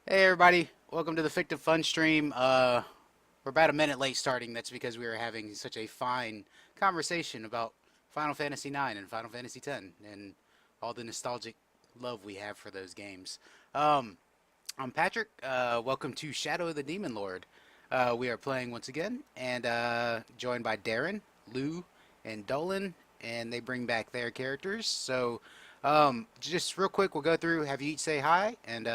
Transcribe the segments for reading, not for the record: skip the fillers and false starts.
Hey everybody, welcome to the Fictive Fun stream. We're about a minute late starting. That's because we were having such a fine conversation about Final Fantasy IX and Final Fantasy X and all the nostalgic love we have for those games. Um, I'm Patrick. Welcome to Shadow of the Demon Lord. We are playing once again and joined by Darren, Lou, and Dolan, and they bring back their characters. Just real quick, we'll go through, have you each say hi, and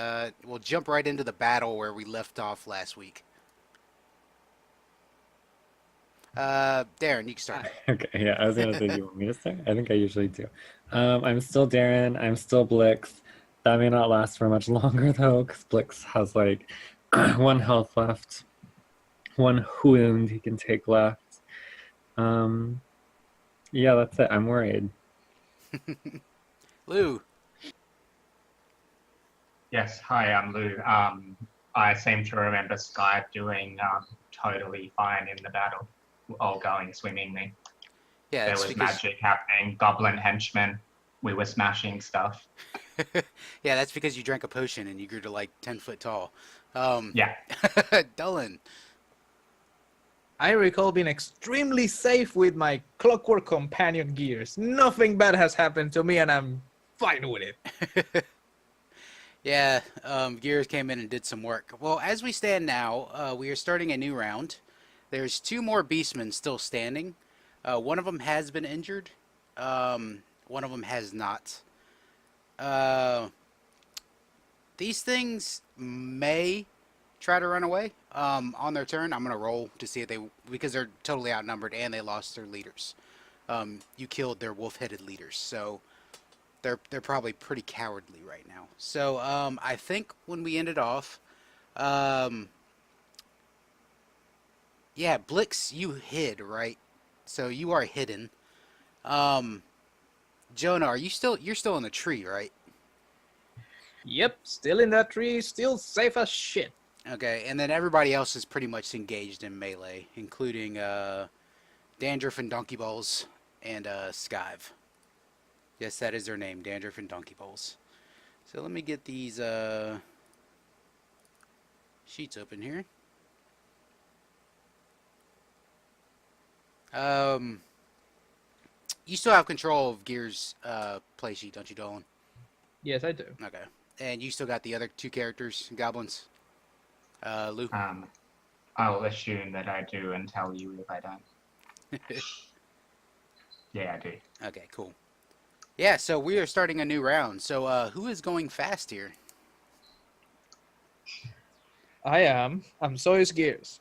we'll jump right into the battle where we left off last week. Darren, you can start. Okay, yeah, I was gonna say, do you want me to start? I think I usually do. I'm still Darren. I'm still Blix. That may not last for much longer though, because Blix has like one health left, one wound he can take left. Um, yeah, that's it. I'm worried. Lou. Yes, hi, I'm Lou. I seem to remember Skive doing totally fine in the battle, all going swimmingly. Yeah, There it's was because magic happening, goblin henchmen, we were smashing stuff. yeah, that's because you drank a potion and you grew to like 10 foot tall. Um, Yeah, Dolan. I recall being extremely safe with my clockwork companion gears. Nothing bad has happened to me and I'm fine with it. Yeah, Gears came in and did some work. Well, as we stand now, we are starting a new round. There's two more beastmen still standing. One of them has been injured. One of them has not. Uh, these things may try to run away on their turn. I'm gonna roll to see if they because they're totally outnumbered and they lost their leaders. You killed their wolf-headed leaders, so they're probably pretty cowardly right now. I think when we ended off, um, yeah, Blix, you hid right, so you are hidden. Um, Jonah, you're still in the tree, right? Yep, still in that tree, still safe as shit. Okay, and then everybody else is pretty much engaged in melee, including Dandruff and Donkey Balls and Skive. Yes, that is their name, Dandruff and Donkey Balls. So let me get these sheets open here. Um, you still have control of Gear's play sheet, don't you, Dolan? Yes, I do. Okay. And you still got the other two characters, goblins? Lou? um, I'll assume that I do and tell you if I don't. Yeah, I do. Okay, cool. Yeah, so we are starting a new round. So who is going fast here? I am. I'm so is gears.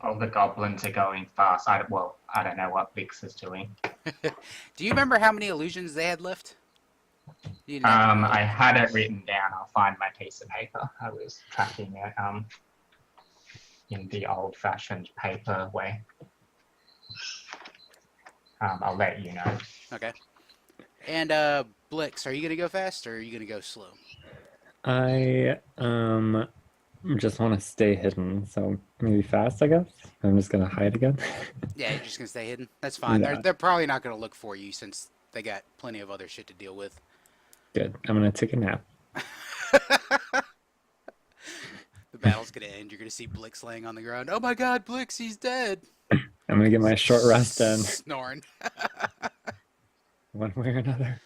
All the goblins are going fast. I don't know what Vix is doing. Do you remember how many illusions they had left? You didn't have to roll. I had it written down. I'll find my piece of paper. I was tracking it in the old-fashioned paper way. I'll let you know. Okay. And Blix, are you gonna go fast or are you gonna go slow? I just want to stay hidden, so maybe fast, I guess. I'm just gonna hide again. Yeah, you're just gonna stay hidden. That's fine. Yeah, They're probably not gonna look for you since they got plenty of other shit to deal with. good. I'm gonna take a nap. The battle's gonna end. You're gonna see Blix laying on the ground. Oh my God, Blix, he's dead. I'm gonna get my short rest in, Snoring. one way or another.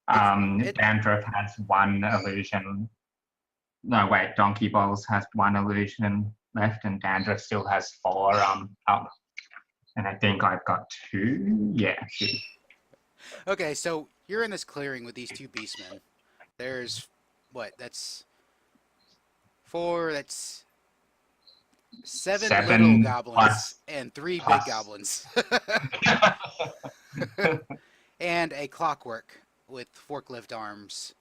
Dandruff has one illusion. No, wait, Donkey Balls has one illusion left, and Dandruff still has four up. And I think I've got two. Yeah, two. Okay, so you're in this clearing with these two beastmen. There's what? That's four. That's seven little Seven goblins and three big plus. goblins, and a clockwork with forklift arms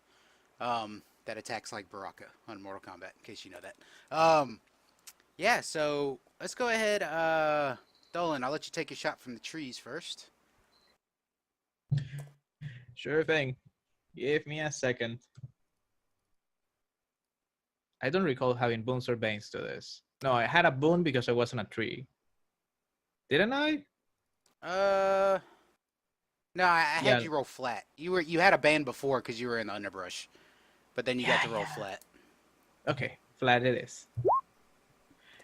that attacks like Baraka on Mortal Kombat. In case you know that. Yeah. So let's go ahead. Dolan, I'll let you take a shot from the trees first. Sure thing. Give me a second. I don't recall having boons or banes to this. No, I had a boon because I was on a tree. Didn't I? Uh, No, I had Yeah. you roll flat. You had a band before because you were in the underbrush, but then you got to roll Yeah. flat. Okay, flat it is.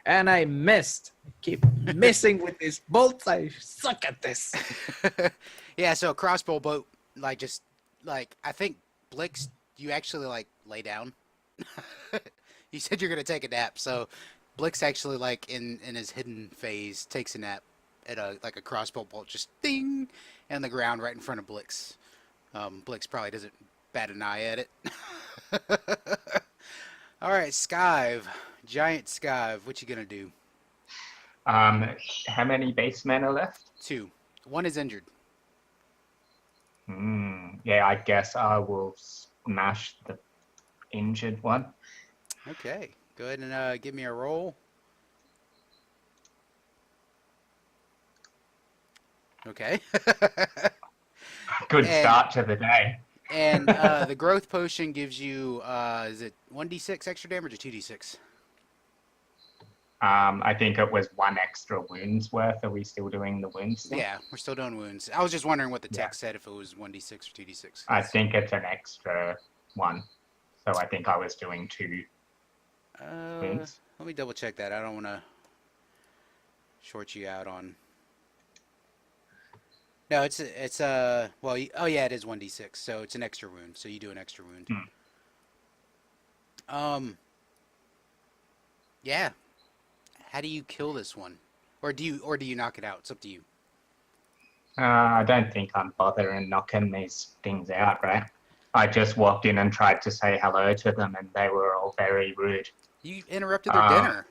And I missed. Keep missing with these bolts. I suck at this. Yeah, so a crossbow bolt, like just like I think Blix, you actually like lay down. You said you're gonna take a nap, so Blix actually like in his hidden phase takes a nap at a like a crossbow bolt just ding on the ground right in front of Blix. Blix probably doesn't bat an eye at it. All right, Skive, giant Skive, what you gonna do? How many basemen are left? 2. 1 is injured. Yeah, I guess I will smash the injured one. Okay, go ahead and give me a roll. Okay. Good And- start to the day. And the growth potion gives you, is it 1d6 extra damage or 2d6? I think it was 1 extra wounds worth. Are we still doing the wounds thing? Yeah, we're still doing wounds. I was just wondering what the Yeah. text said, if it was 1d6 or 2d6. I think it's an extra 1. So I think I was doing 2 wounds. Let me double check that. I don't want to short you out on. No, it's well, oh yeah, it is 1d6, so it's an extra wound. So you do an extra wound. Yeah. How do you kill this one, or do you knock it out? It's up to you. I don't think I'm bothering knocking these things out, right? I just walked in and tried to say hello to them, and they were all very rude. You interrupted their dinner.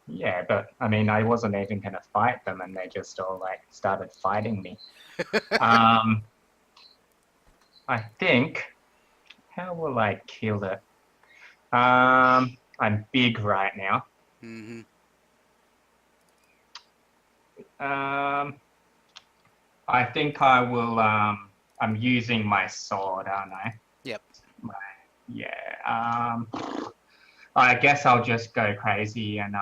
Yeah, but I mean, I wasn't even going to fight them, and they just all like started fighting me. I think, how will I kill it? I'm big right now. Mm-hmm. I think I will. I'm using my sword, aren't I? Yep. Yeah. I guess I'll just go crazy and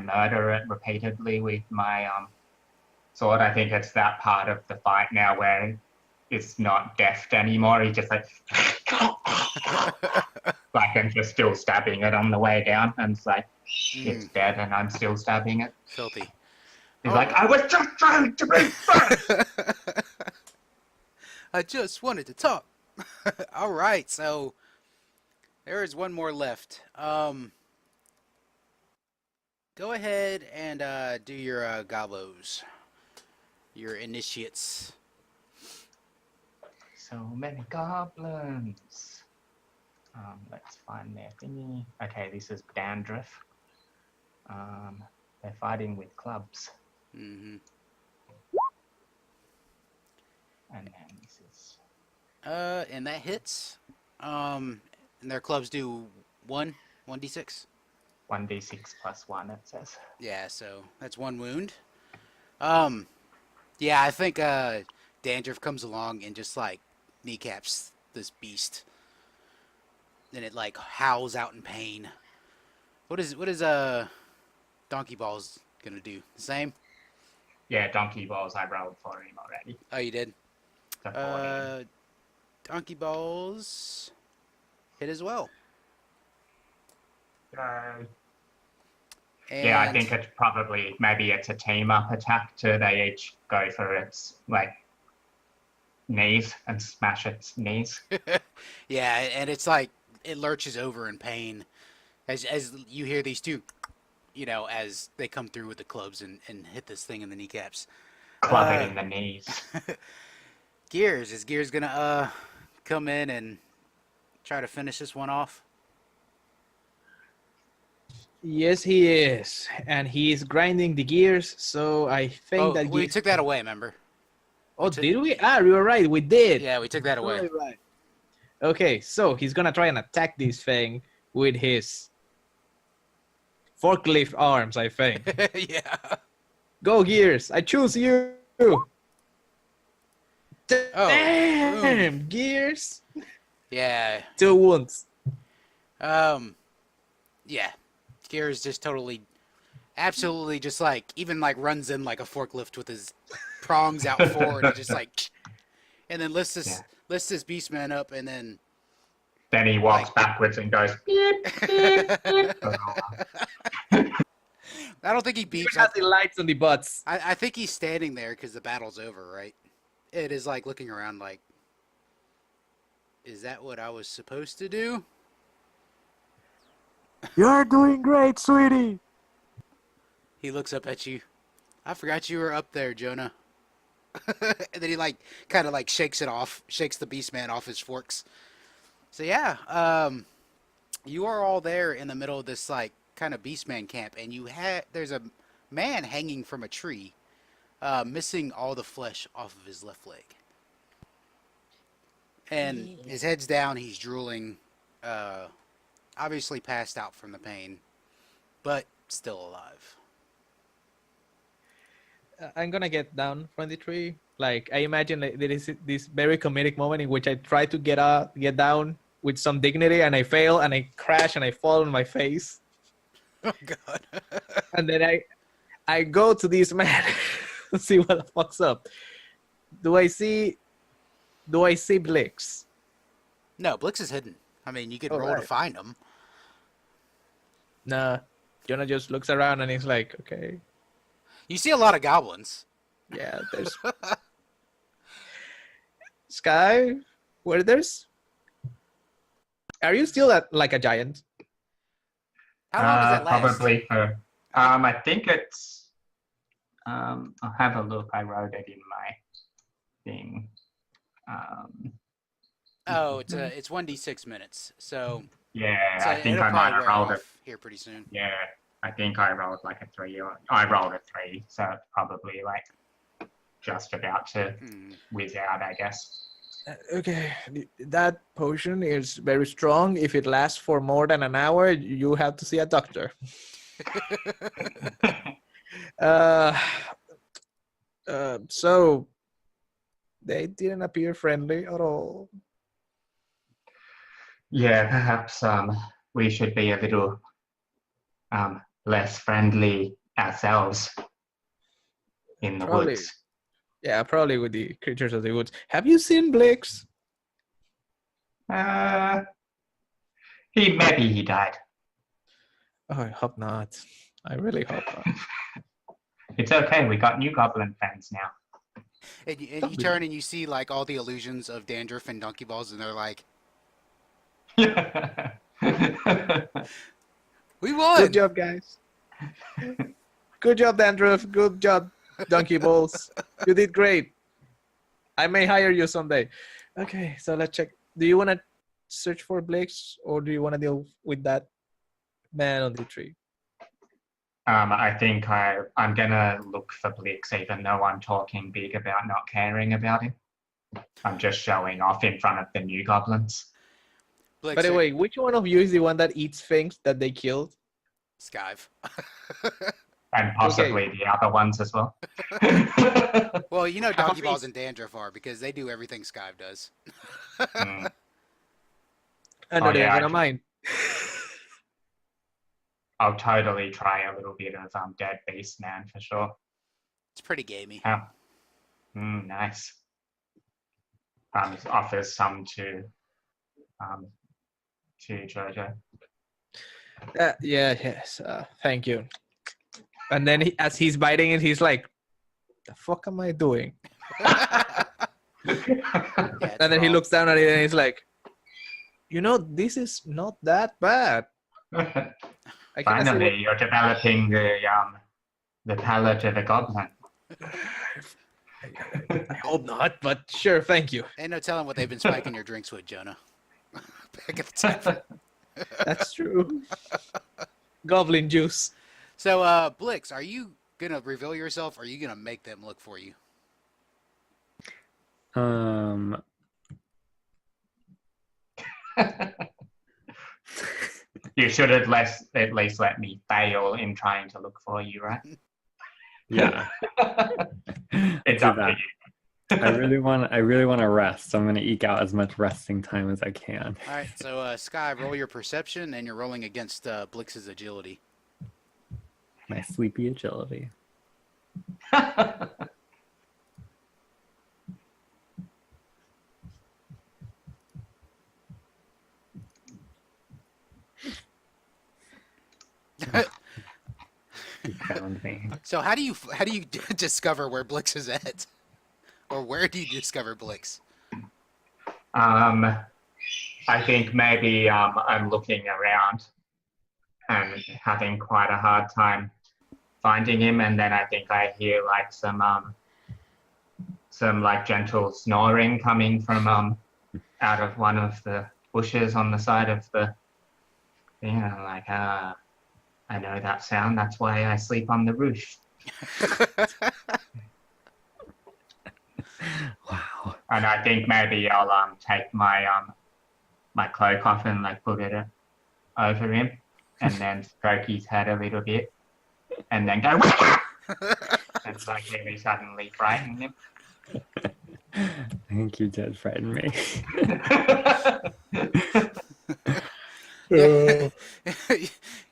murder it repeatedly with my sword. I think it's that part of the fight now where it's not deft anymore. He's just like, like I'm just still stabbing it on the way down, and it's like it's dead, and I'm still stabbing it. Filthy. He's like, I was just trying to be fun. I just wanted to talk. All right, so there is one more left. Go ahead and do your goblos, your initiates. So many goblins. Let's find their thingy. Okay, this is Dandruff. They're fighting with clubs. Mm-hmm. And then this is... And that hits. And their clubs do 1d6. 1d6 plus 1, it says. Yeah, so that's 1 wound. Yeah, I think Dandruff comes along and just like kneecaps this beast. And it like howls out in pain. What is Donkey Balls gonna do? The same? Yeah, Donkey Balls, I rolled for him already. Oh, you did? So 14. Donkey Balls hit as well. Yeah, I think it's probably, maybe it's a team-up attack too. They each go for its, like, knees and smash its knees. Yeah, and it's like, it lurches over in pain as you hear these two, you know, as they come through with the clubs and hit this thing in the kneecaps. Club it in the knees. Gears, is Gears gonna come in and try to finish this one off? Yes, he is, and he's grinding the gears. So I think that we took that away. Remember? Oh, did we? Ah, you were right. We did. Yeah, we took that away. Right. Okay, so he's gonna try and attack this thing with his forklift arms, I think. Yeah. Go, Gears! I choose you. Damn, boom. Gears! Yeah. 2 wounds. Yeah. Gears just totally absolutely just like even like runs in like a forklift with his prongs out forward and just like, and then Yeah. lifts this beastman up and then Then he walks like. backwards and goes beep, beep, beep. I don't think he Even beeps. has the lights on the butts. I think he's standing there because the battle's over, right? It is like looking around like, is that what I was supposed to do? You're doing great, sweetie. He looks up at you. I forgot you were up there, Jonah. And then he like kind of like shakes it off, shakes the beastman off his forks. So yeah, you are all there in the middle of this like kind of beastman camp, and there's a man hanging from a tree, missing all the flesh off of his left leg, and his head's down. He's drooling, obviously passed out from the pain, but still alive. I'm gonna get down from the tree. Like I imagine that there is this very comedic moment in which I try to get down with some dignity, and I fail, and I crash, and I fall on my face, Oh God. and then I go to this man to see what the fuck's up. Do I see Blix? No, Blix is hidden. I mean, you could roll to Alright. find him. Nah. Jonah just looks around and he's like, okay, You see a lot of goblins. yeah, there's Sky. Where there's? Are you still like a giant? How long does it last? Probably for. I think it's. I'll have a look. I wrote it in my thing. Oh, it's 1d6 minutes. So, Yeah, so I think it'll I might probably have wear rolled it. off here pretty soon. Yeah, I think I rolled like a 3. I rolled a 3, so it's probably like just about to Hmm. whiz out, I guess. Okay, that potion is very strong. If it lasts for more than an hour, you have to see a doctor. So they didn't appear friendly at all. Yeah, perhaps we should be a little less friendly ourselves in the Probably. woods. Yeah, probably with the creatures of the woods. Have you seen Blix? Maybe he died. Oh, I hope not. I really hope not. It's okay. We got new goblin friends now. And you turn and you see like all the illusions of dandruff and donkey balls, and they're like, "We won!" Good job, guys. Good job, Dandruff. Good job, Donkey Balls. You did great. I may hire you someday. Okay, so let's check. Do you want to search for Blix, or do you want to deal with that man on the tree? I think I'm gonna look for Blix, even though I'm talking big about not caring about him. I'm just showing off in front of the new goblins. Blix, By the way, which one of you is the one that eats things that they killed? Skive. And possibly the other ones as well. Well, you know Half donkey of balls and dandruff are because they do everything Skive does. Mm. I know Oh, they're yeah, gonna mind. I'll totally try a little bit of Dead Beast Man for sure. It's pretty gamey. Nice. Offers some to Jojo. Yes. Thank you. And then as he's biting it, he's like, "The fuck am I doing?" Yeah, And then he raw. looks down at it and he's like, this is not that bad. I can Finally, you're developing the palate of a goblin. I hope not, but sure, thank you. Ain't no telling what they've been spiking your drinks with, Jonah. Back at the table. That's true. Goblin juice. So, Blix, are you gonna reveal yourself, or are you gonna make them look for you? You should at least let me fail in trying to look for you, right? Yeah. It's Do up to that. you. I really want to rest. So I'm gonna eke out as much resting time as I can. All right. So, Sky, roll your perception, and you're rolling against Blix's agility. My sleepy agility. You found me. So how do you discover where Blix is at, or where do you discover Blix? I think maybe I'm looking around and having quite a hard time finding him, and then I think I hear like some like gentle snoring coming from out of one of the bushes on the side of the thing. And I'm like, I know that sound. That's why I sleep on the roof. Wow. And I think maybe I'll take my my cloak off and like put it over him, and then stroke his head a little bit, and then go and like really suddenly frighten him. I think you did frighten me.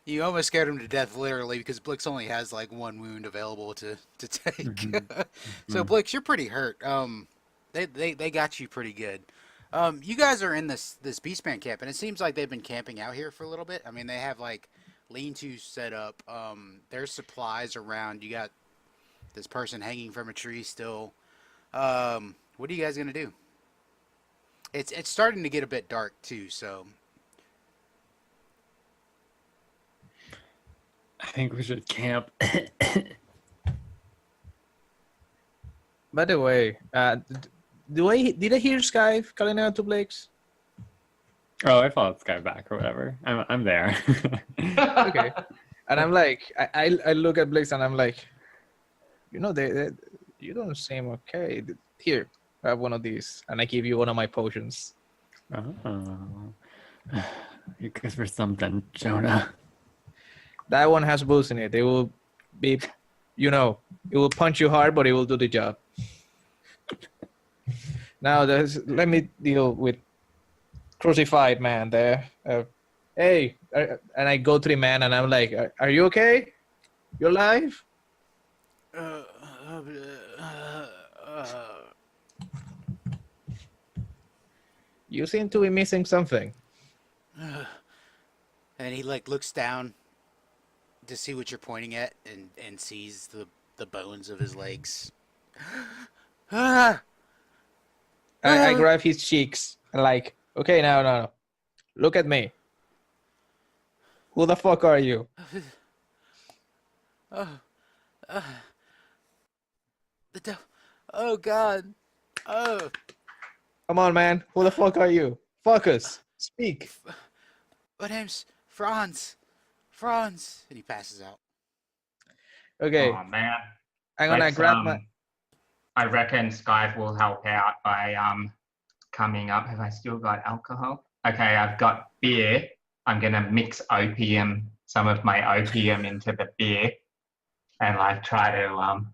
You almost scared him to death, literally, because Blix only has like one wound available to take. So Blix, you're pretty hurt. They got you pretty good. You guys are in this beastman camp, and it seems like they've been camping out here for a little bit. I mean, they have like lean-tos set up. There's supplies around. You got this person hanging from a tree still. What are you guys gonna do? It's starting to get a bit dark too, so. I think we should camp. By the way, did I hear Skive calling out to Blix? Oh, I followed Sky back or whatever. I'm there. Okay. And I'm like, I look at Blix and I'm like, you know, you don't seem okay. Here, have one of these, and I give you one of my potions. Oh, you're good for something, Jonah. That one has boost in it. It will be, you know, it will punch you hard, but it will do the job. Now, let me deal with crucified man there. Hey, and I go to the man and I'm like, are you okay? You alive? You seem to be missing something. And he like looks down to see what you're pointing at, and sees the bones of his legs. I grab his cheeks and like, okay, no. Look at me. Who the fuck are you? The devil. Oh God. Oh. Come on, man. Who the fuck are you? Focus. Speak. My name's Franz. Franz. And he passes out. Okay. Oh man. I'm gonna grab my. I reckon Skive will help out by coming up. Have I still got alcohol? Okay, I've got beer. I'm gonna mix some of my opium into the beer, and like try to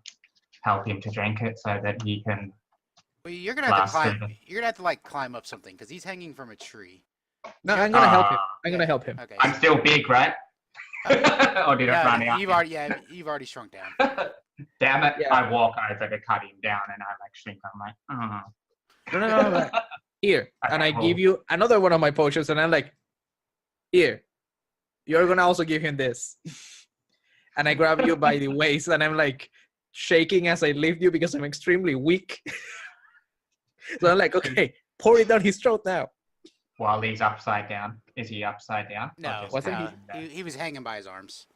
help him to drink it so that he can. Well, you're gonna have to Last climb. thing. You're gonna have to like climb up something because he's hanging from a tree. No, I'm gonna help him. I'm Yeah. gonna help him. Okay. I'm still big, right? or did it No, run out? you've already shrunk down. Damn it! Yeah. I walk over to cut him down, and I like shrink. I'm like, No. Here, and I Okay, give you another one of my potions, and I'm like, here, you're gonna also give him this. And I grab you by the waist, and I'm like shaking as I lift you because I'm extremely weak. So I'm like, okay, pour it down his throat now. While he's upside down. Is he upside down? Or No, just wasn't hanging there? he was hanging by his arms.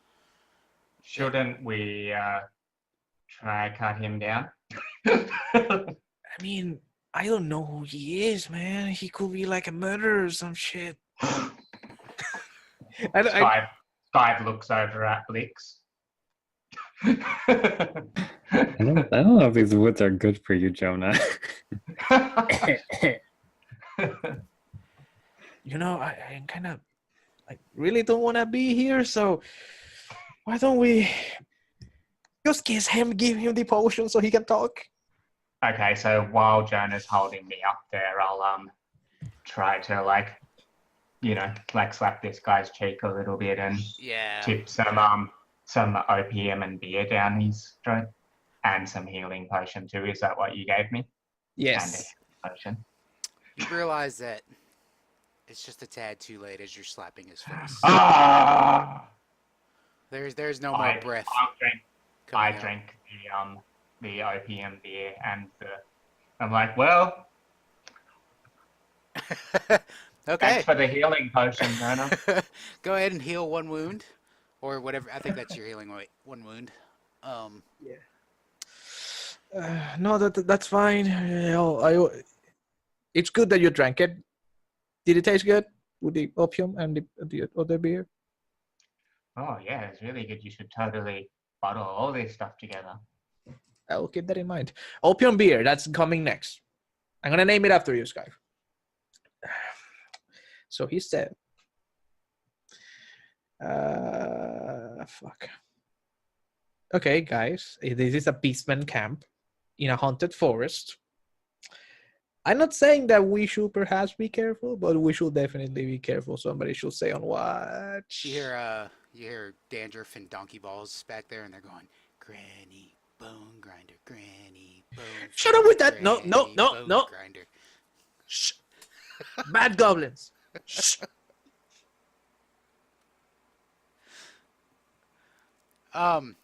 Shouldn't we try cut him down? I mean, I don't know who he is, man. He could be like a murderer or some shit. Skive looks over at Blix. I don't know if these woods are good for you, Jonah. You know, I kind of, I really don't want to be here, so why don't we just kiss him, give him the potion so he can talk? Okay, so while Jonah's holding me up there, I'll try to like slap this guy's cheek a little bit and Yeah. tip some some opium and beer down his throat, and some healing potion too. Is that what you gave me? And a Yes. healing potion. You realize that it's just a tad too late as you're slapping his face. Ah! There's no more I breath drank coming out. the opium beer, and I'm like, well, Okay. thanks for the healing potion, Jonah. Go ahead and heal one wound, or whatever. I think that's your healing rate. One wound. No, that's fine. It's good that you drank it. Did it taste good with the opium and the other beer? Oh yeah, it's really good. You should totally bottle all this stuff together. I will keep that in mind. Opium beer, that's coming next. I'm gonna name it after you, Skive. So he said, fuck. Okay, guys, this is a beastman camp in a haunted forest. I'm not saying that we should perhaps be careful, but we should definitely be careful. Somebody should stay on watch. You hear Dandruff and Donkey Balls back there, and they're going, "Granny, bone grinder, Granny, bone." Shut up with that! No, Granny, no, no, bone no. Grinder. Shh. Bad goblins. Shh.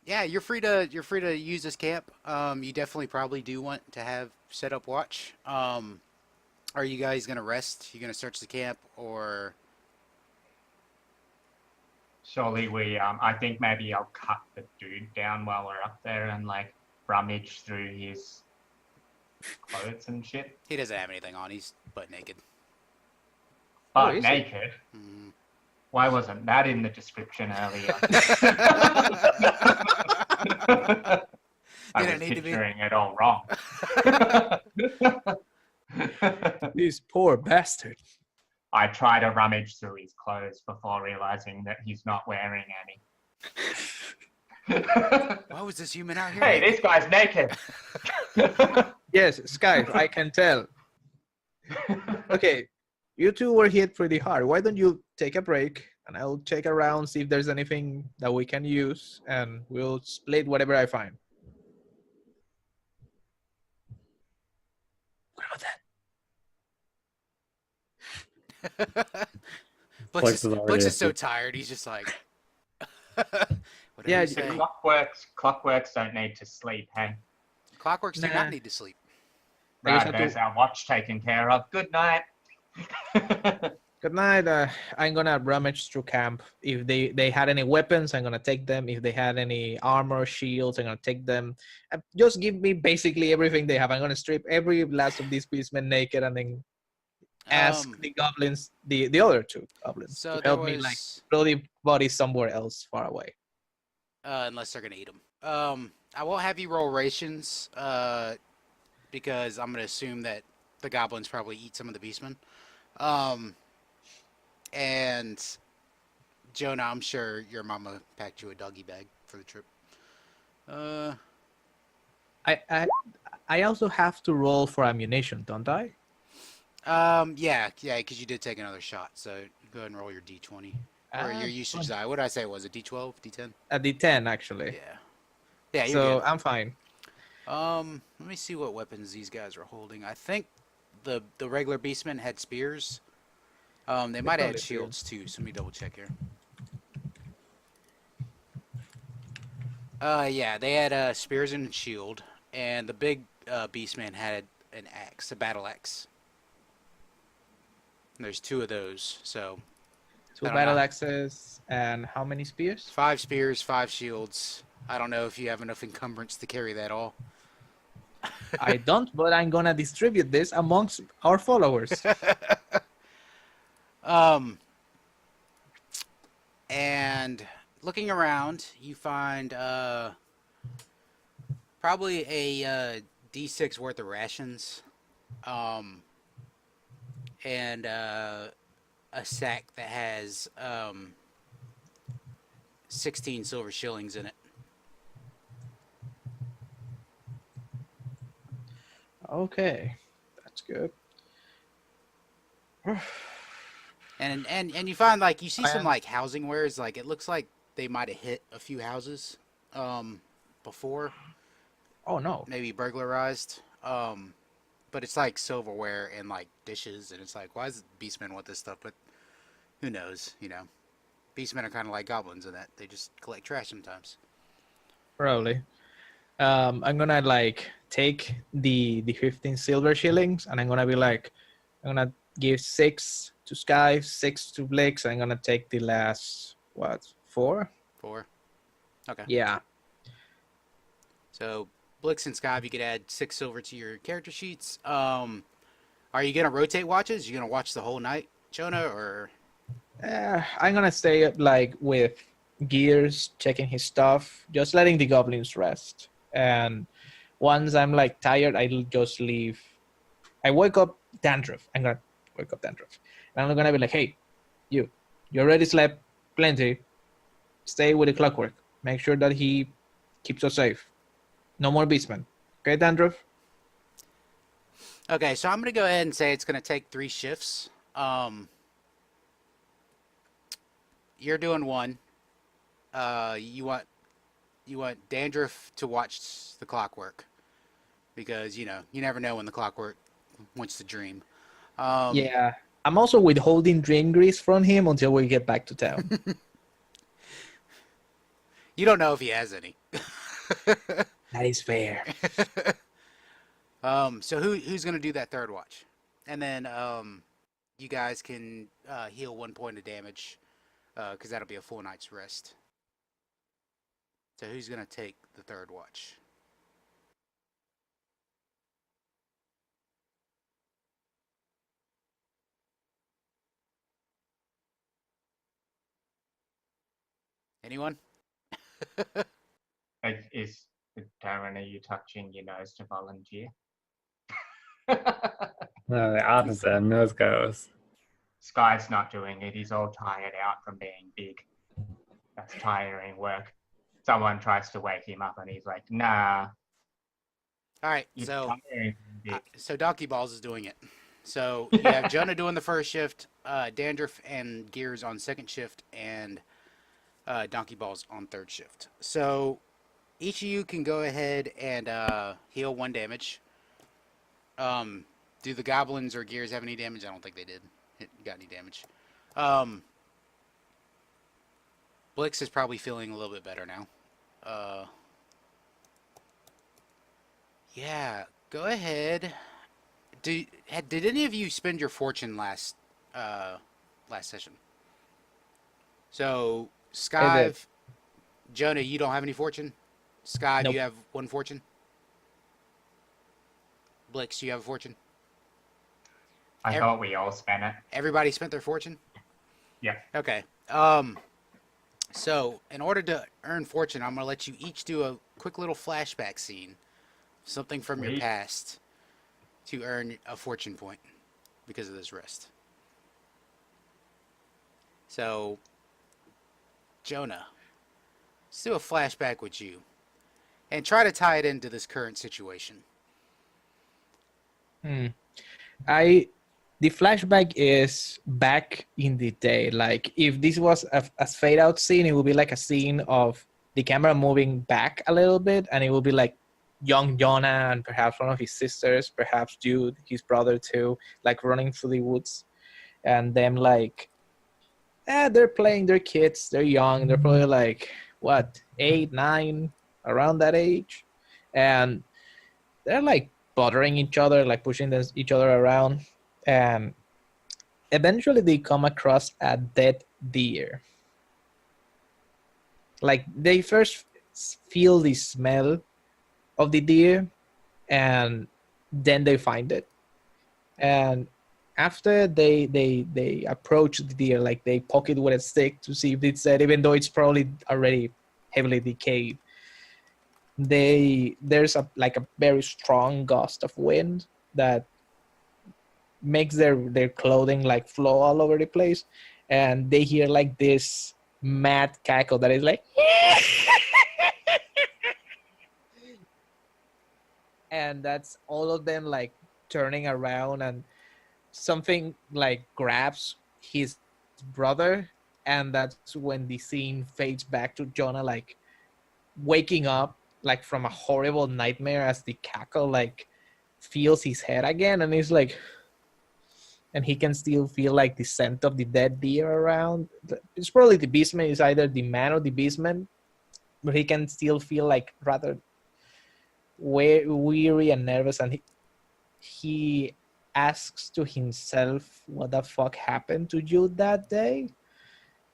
Yeah, you're free to use this camp. You definitely probably do want to have set up watch. Are you guys gonna rest? You gonna search the camp, or Surely I think maybe I'll cut the dude down while we're up there and like rummage through his clothes and shit. he doesn't have anything on? He's butt naked. But is he? naked. Mhm. Why wasn't that in the description earlier? I Did it was need to be? picturing it all wrong. This poor bastard. I try to rummage through his clothes before realizing that he's not wearing any. Why was this human out here? Hey, naked? this guy's naked. Yes, Skive, I can tell. Okay, you two were hit pretty hard. Why don't you take a break and I'll check around, see if there's anything that we can use, and we'll split whatever I find. What about that? Blix is already is so asleep. tired. He's just like, whatever Yeah, you the say. Clockworks don't need to sleep, hey? Clockworks do Nah. not need to sleep. I just Right, have there's to- our watch taken care of. Good night. Good night. I'm gonna rummage through camp. If they had any weapons, I'm gonna take them. If they had any armor, shields, I'm gonna take them. Just give me basically everything they have. I'm gonna strip every last of these beastmen naked and then ask Um, the goblins, the other two goblins, So to there help me like was, throw the bodies somewhere else far away. unless they're gonna eat them. I won't have you roll rations, because I'm gonna assume that the goblins probably eat some of the beastmen. And Jonah, I'm sure your mama packed you a doggy bag for the trip. I also have to roll for ammunition, don't I? Yeah, because you did take another shot. So go ahead and roll your d20 or your usage die. What did I say? Was it d12, d10? A D10 actually. Yeah. Yeah, you're So good. I'm fine. Let me see what weapons these guys are holding. I think the regular beastmen had spears. They might have probably had do. shields too. So let me double check here. Yeah, they had spears and a shield, and the big beastman had an axe, a battle axe. And there's two of those, so Two I don't battle know. axes and how many spears? 5 spears, 5 shields. I don't know if you have enough encumbrance to carry that all. I don't, but I'm gonna distribute this amongst our followers. And looking around, you find probably a D6 worth of rations, and a sack that has 16 silver shillings in it. Okay, that's good. And you find like you see some am- like housing wares, like it looks like they might have hit a few houses before, Oh no. maybe burglarized. But it's like silverware and like dishes, and it's like, why does Beastmen want this stuff? But who knows? Beastmen are kind of like goblins in that they just collect trash sometimes. Probably. I'm gonna like take the 15 silver shillings, and I'm gonna be like, I'm gonna give 6 to Skive, 6 to Blix. I'm gonna take the last what 4? 4. Okay. Yeah. So Blix and Skive, you could add 6 silver to your character sheets. Are you gonna rotate watches? You gonna watch the whole night, Jonah, or? I'm gonna stay like with Gears, checking his stuff, just letting the goblins rest. And once I'm like tired, I'll just leave. I wake up Dandruff. I'm gonna wake up Dandruff, and I'm gonna be like, "Hey, you already slept plenty. Stay with the clockwork. Make sure that he keeps us safe. No more beastmen. Okay, Dandruff?" Okay, so I'm gonna go ahead and say it's gonna take 3 shifts. You're doing 1. You want Dandruff to watch the clockwork because you never know when the clockwork wants to dream. Yeah. I'm also withholding drain grease from him until we get back to town. You don't know if he has any. That is fair. So who's gonna do that third watch? And then you guys can heal 1 point of damage because that'll be a full night's rest. So who's gonna take the third watch? Anyone? Is Darren, are you touching your nose to volunteer? No, the opposite. Nose goes. Sky's not doing it. He's all tired out from being big. That's tiring work. Someone tries to wake him up and he's like, nah. All right, You're so tiring from big. so Donkey Balls is doing it. So you have Jonah doing the first shift, Dandruff and Gears on second shift, and Donkey Balls on third shift. So each of you can go ahead and heal 1 damage. Do the goblins or Gears have any damage? I don't think they did. Got any damage? Blix is probably feeling a little bit better now. Yeah, go ahead. Did any of you spend your fortune last session? So I did. Skive, Jonah, you don't have any fortune. Skive, Nope. you have 1 fortune. Blix, you have a fortune. I thought we all spent it. Everybody spent their fortune. Yeah. Okay. So in order to earn fortune, I'm gonna let you each do a quick little flashback scene, something from your Sweet. past, to earn a fortune point because of this rest. So, Jonah, let's do a flashback with you, and try to tie it into this current situation. The flashback is back in the day. Like if this was a fade out scene, it would be like a scene of the camera moving back a little bit, and it will be like young Jonah and perhaps one of his sisters, perhaps Jude, his brother too, like running through the woods, and them like, they're playing. They're kids. They're young. They're probably like what 8, 9, around that age, and they're like bothering each other, like pushing each other around, and eventually they come across a dead deer. Like they first feel the smell of the deer, and then they find it. And after they approach the deer, like they poke it with a stick to see if it's dead, even though it's probably already heavily decayed. There's a very strong gust of wind that makes their clothing like flow all over the place, and they hear like this mad cackle that is like and that's all of them like turning around, and something like grabs his brother and that's when the scene fades back to Jonah like waking up like from a horrible nightmare as the cackle like feels his head again, and he's like, and he can still feel like the scent of the dead deer around. It's probably the beastman is either the man or the beastman, but he can still feel like rather weary and nervous, and he asks to himself, what the fuck happened to you that day?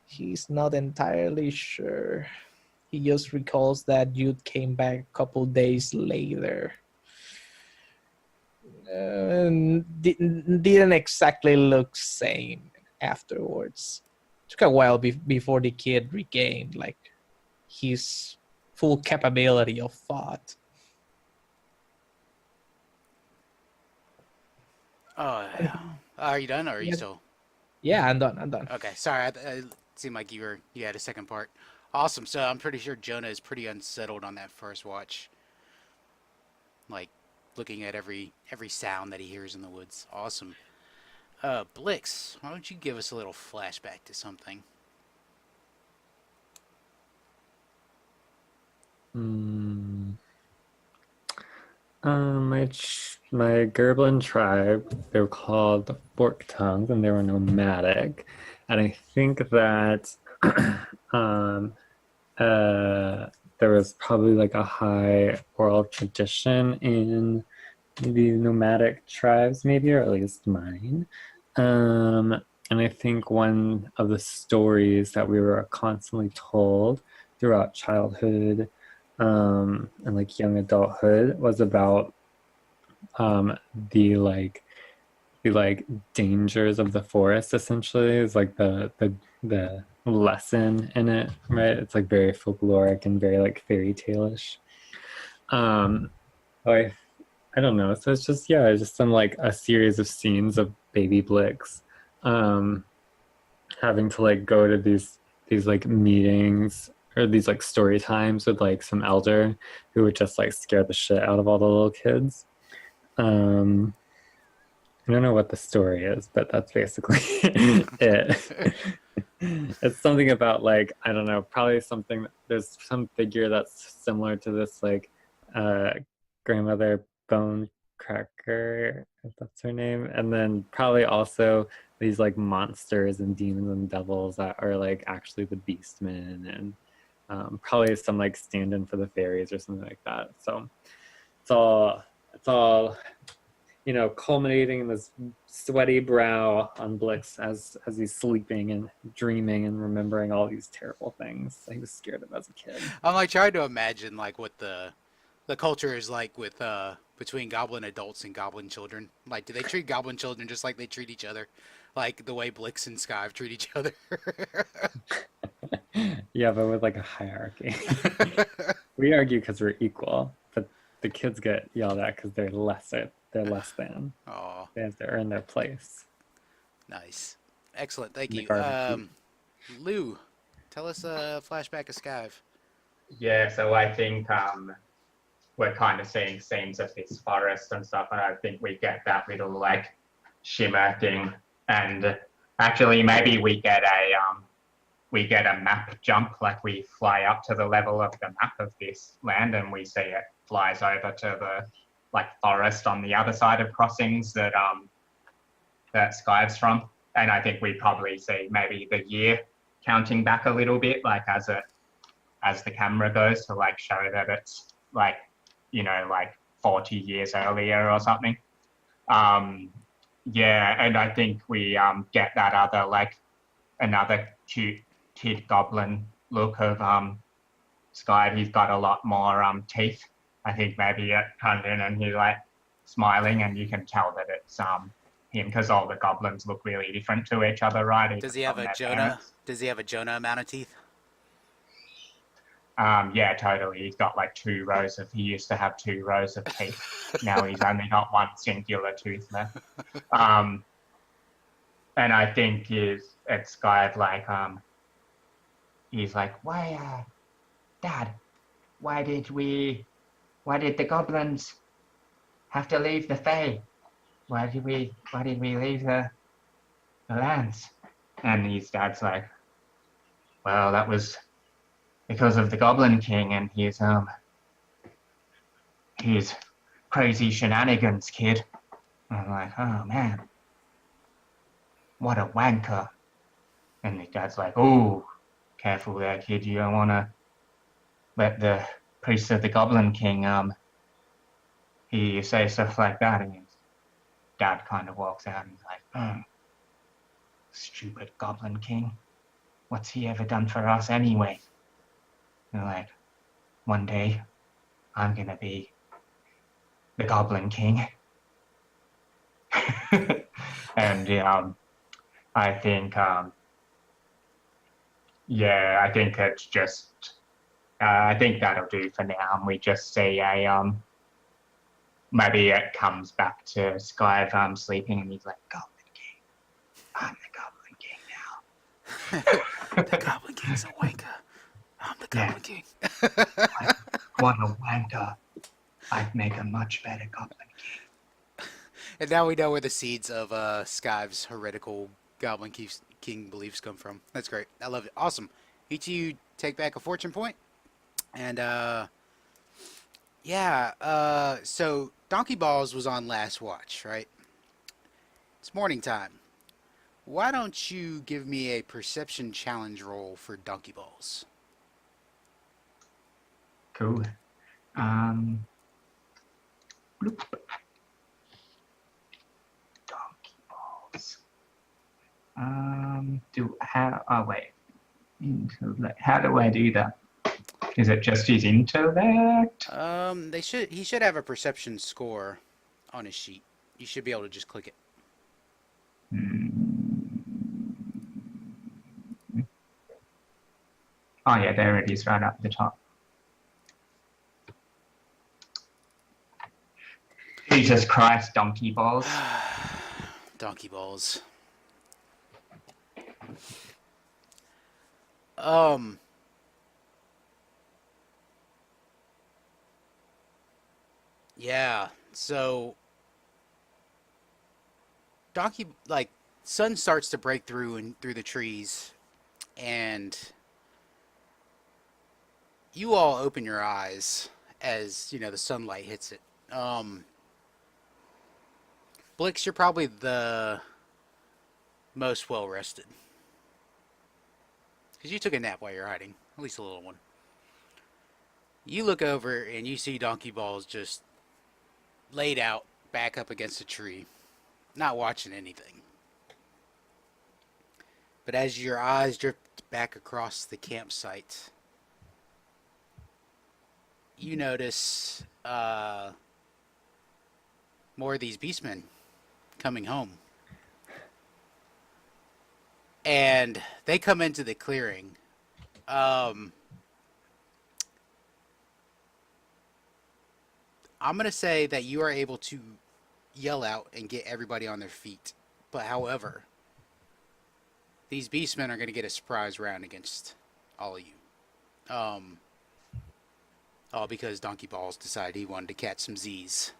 He's not entirely sure. He just recalls that Jude came back a couple days later. Didn't exactly look sane afterwards. Took a while before the kid regained like his full capability of thought. Oh, yeah. Are you done, or are you Yeah. still? Yeah, I'm done. I'm done. Okay, sorry. It seemed like you had a second part. Awesome. So I'm pretty sure Jonah is pretty unsettled on that first watch, like looking at every sound that he hears in the woods. Awesome. Blix, why don't you give us a little flashback to something? My Gerblin tribe, they were called the Fork Tongues, and they were nomadic. And I think that there was probably like a high oral tradition in the nomadic tribes, maybe, or at least mine. And I think one of the stories that we were constantly told throughout childhood and like young adulthood was about the like dangers of the forest. Essentially, is like the lesson in it, right? It's like very folkloric and very like fairy tale-ish. I I don't know. So it's just just some like a series of scenes of baby Blix having to like go to these like meetings or these like story times with like some elder who would just like scare the shit out of all the little kids. I don't know what the story is, but that's basically it. It's something about like, I don't know, probably something, there's some figure that's similar to this like grandmother Bone Cracker, if that's her name, and then probably also these like monsters and demons and devils that are like actually the beastmen, and probably some like stand-in for the fairies or something like that. So it's all you know, culminating in this sweaty brow on Blix as he's sleeping and dreaming and remembering all these terrible things that he was scared of as a kid. I'm like trying to imagine like what the culture is like with between goblin adults and goblin children. Like, do they treat goblin children just like they treat each other, like the way Blix and Skive treat each other? Yeah, but with like a hierarchy. We argue because we're equal, but the kids get yelled at because they're lesser. They're less than. Oh, They have to earn their place. nice, excellent, thank The you. garbage Lou, tell us a flashback of Skive. Yeah, so I think we're kind of seeing scenes of this forest and stuff, and I think we get that little like shimmer thing, and actually maybe we get a map jump, like we fly up to the level of the map of this land, and we see it flies over to the like forest on the other side of crossings that Skive's from, and I think we probably see maybe the year counting back a little bit, like as the camera goes to like show that it's like, you know, like 40 years earlier or something. Yeah, and I think we get that other like another cute kid goblin look of Skive. He's got a lot more teeth. I think maybe it comes in and he's like smiling, and you can tell that it's him because all the goblins look really different to each other, right? Does he have a Jonah? Parents. Does he have a Jonah amount of teeth? Yeah, totally. He's got like he used to have 2 rows of teeth. Now he's only got 1 singular tooth left. And I think it's Skive like, he's like, why, Dad, why did the goblins have to leave the Fae? Why did we leave the lands? And his dad's like, well, that was because of the Goblin King and his crazy shenanigans, kid. And I'm like, oh man, what a wanker. And the dad's like, oh, careful there, kid. You don't want to let the priest of the Goblin King hear you say stuff like that. And his dad kind of walks out and he's like, stupid Goblin King. What's he ever done for us anyway? And like, one day I'm going to be the Goblin King. And I think, I think it's just, I think that'll do for now. We just say maybe it comes back to Skive sleeping and he's like, Goblin King, I'm the Goblin King now. The Goblin King's a wanker. I'm the Goblin King. What a wanker. I'd make a much better Goblin King. And now we know where the seeds of Skive's heretical Goblin King beliefs come from. That's great. I love it. Awesome. Each of you take back a fortune point. And so Donkey Balls was on last watch, right? It's morning time. Why don't you give me a perception challenge roll for Donkey Balls? Cool. Bloop. Donkey Balls. How do I do that? Is it just his intellect? He should have a perception score on his sheet. You should be able to just click it. Oh yeah, there it is, right up the top. Jesus Christ, Donkey Balls. Donkey Balls. Yeah, so sun starts to break through the trees, and you all open your eyes as, the sunlight hits it. Blix, you're probably the most well rested. Because you took a nap while you're hiding, at least a little one. You look over and you see Donkey Balls just laid out back up against a tree, not watching anything. But as your eyes drift back across the campsite, you notice more of these beastmen coming home. And they come into the clearing. I'm going to say that you are able to yell out and get everybody on their feet. But however, these beastmen are going to get a surprise round against all of you. All because Donkey Balls decided he wanted to catch some Z's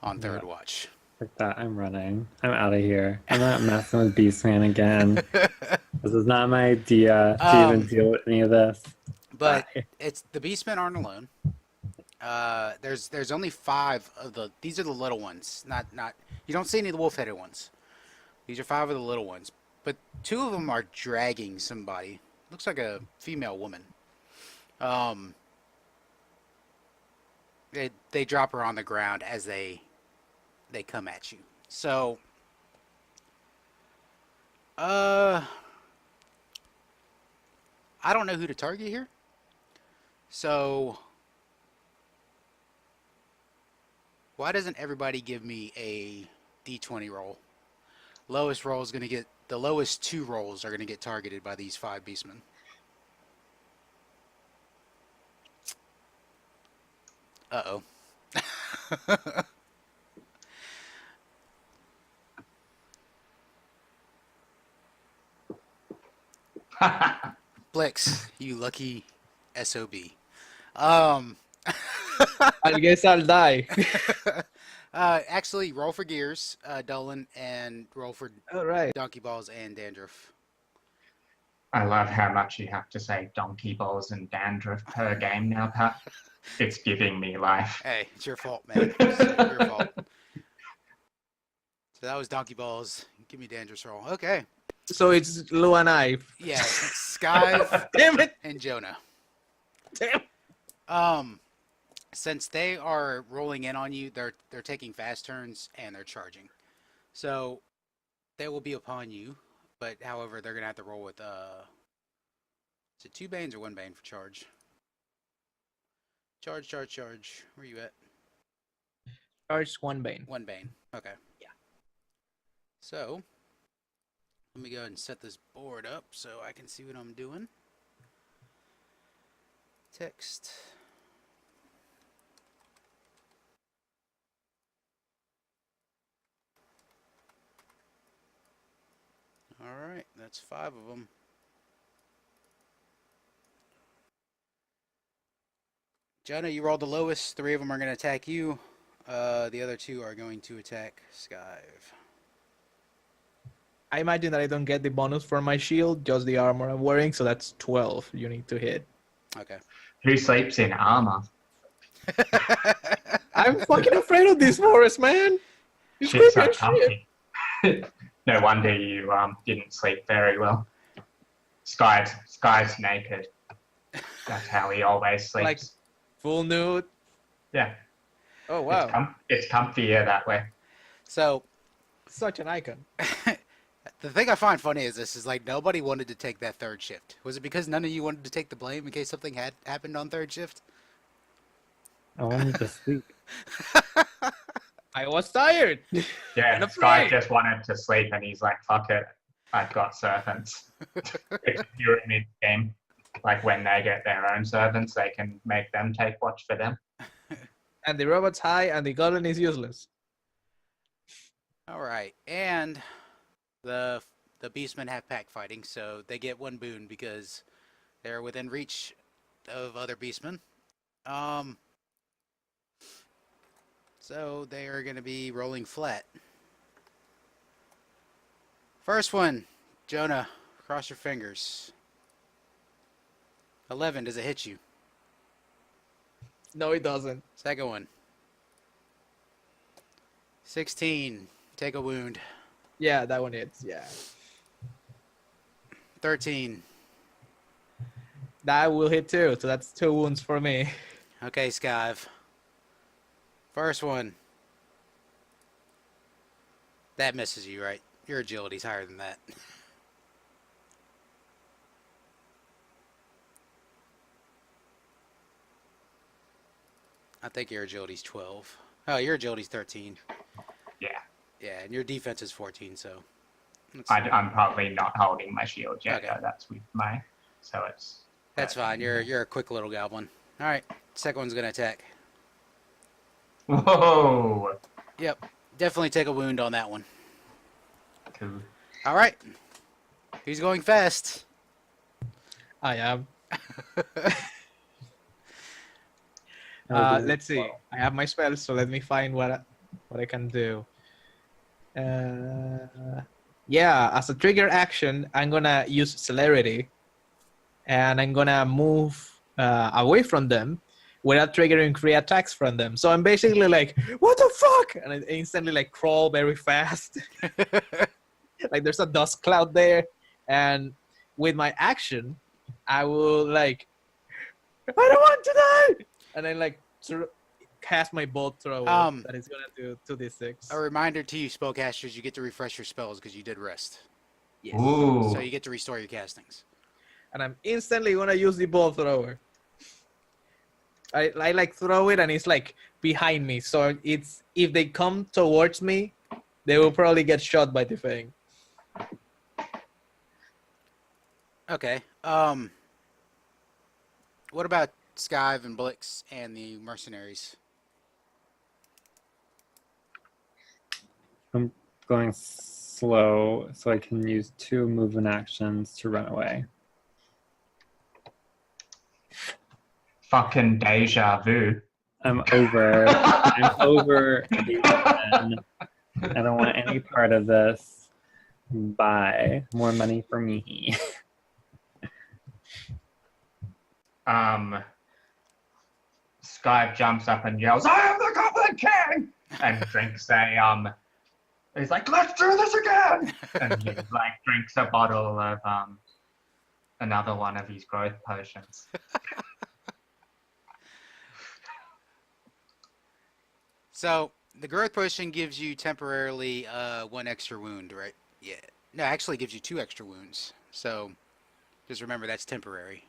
on third watch. Like that, I'm running. I'm out of here. I'm not messing with Beastman again. This is not my idea to even deal with any of this. But it's the Beastmen aren't alone. There's only 5 of these are the little ones. Not you don't see any of the wolf-headed ones. These are 5 of the little ones. But 2 of them are dragging somebody. Looks like a female woman. They drop her on the ground as they come at you. So, I don't know who to target here. So, why doesn't everybody give me a D20 roll? Lowest roll is going to get, the lowest 2 rolls are going to get targeted by these 5 beastmen. Uh-oh. Blix, you lucky SOB. I guess I'll die. Actually, roll for gears, Dolan, and roll for All right. Donkey Balls and Dandruff. I love how much you have to say donkey balls and dandruff per game now, Pat. It's giving me life. Hey, it's your fault, man. It's your fault. So that was donkey balls. Give me dangerous roll. Okay. So it's Lou and I. Yeah, Skive Damn it! and Jonah. Damn. Since they are rolling in on you, they're taking fast turns and they're charging. So they will be upon you, but however, they're gonna have to roll with is it 2 banes or 1 bane for charge? Charge. Where are you at? Charge 1 bane. 1 bane. Okay. Yeah. So let me go ahead and set this board up so I can see what I'm doing. Text. All right, that's 5 of them. Jonah, you rolled the lowest. 3 of them are going to attack you. The other 2 are going to attack Skive. I imagine that I don't get the bonus for my shield, just the armor I'm wearing, so that's 12 you need to hit. Okay. Who sleeps in armor? I'm fucking afraid of this forest, man. It's Shit's creepy so as shit. comfy. No wonder you didn't sleep very well. Sky's naked. That's how he always sleeps. Like full nude. Yeah. Oh wow, It's comfier that way. So such an icon. the thing I find funny is this is like nobody wanted to take that 3rd shift. Was it because none of you wanted to take the blame in case something had happened on 3rd shift? I wanted to sleep. I was tired. Yeah, And Sky afraid. just wanted to sleep and he's like, fuck it, I've got servants. It's a pyramid game. Like when they get their own servants, they can make them take watch for them. And the robot's high, and the golem is useless. All right, and the beastmen have pack fighting, so they get 1 boon because they're within reach of other beastmen. So they are going to be rolling flat. First one, Jonah, cross your fingers. 11, does it hit you? No, it doesn't. Second one. 16, take a wound. Yeah, that one hits. Yeah, 13. that will hit too. So that's 2 wounds for me. Okay, Skive. First one. That misses you, right? Your agility's higher than that. I think your agility's 12. Oh, your agility's 13. Yeah. Yeah, and your defense is 14, so. I'm probably not holding my shield yet, Okay. though. That's with my. So it's. That's fine. You're a quick little goblin. All right, second one's gonna attack. Whoa! Yep, definitely take a wound on that one. Cool. All right, he's going fast. I am. Let's see. I have my spells, so let me find what I can do. Yeah, as a trigger action, I'm gonna use celerity, and I'm gonna move away from them without triggering 3 attacks from them. So I'm basically like, what the fuck? And I instantly like crawl very fast. Like there's a dust cloud there, and with my action, I will like, I don't want to die, and then like cast my bolt thrower that is gonna do 2d6. A reminder to you, spellcasters, you get to refresh your spells because you did rest. Yes. Ooh. So you get to restore your castings. And I'm instantly gonna use the bolt thrower. I like throw it and it's like behind me, so it's if they come towards me, they will probably get shot by the thing. Okay. What about Skive and Blix and the mercenaries? I'm going slow so I can use 2 movement actions to run away. Fucking deja vu. I'm over. I'm over. I don't want any part of this. Bye. More money for me. Skive jumps up and yells, "I am the Goblin King!" and drinks a he's like, "Let's do this again!" And he like drinks a bottle of another one of his growth potions. So the growth potion gives you temporarily 1 extra wound, right? Yeah. No, actually gives you 2 extra wounds. So just remember that's temporary.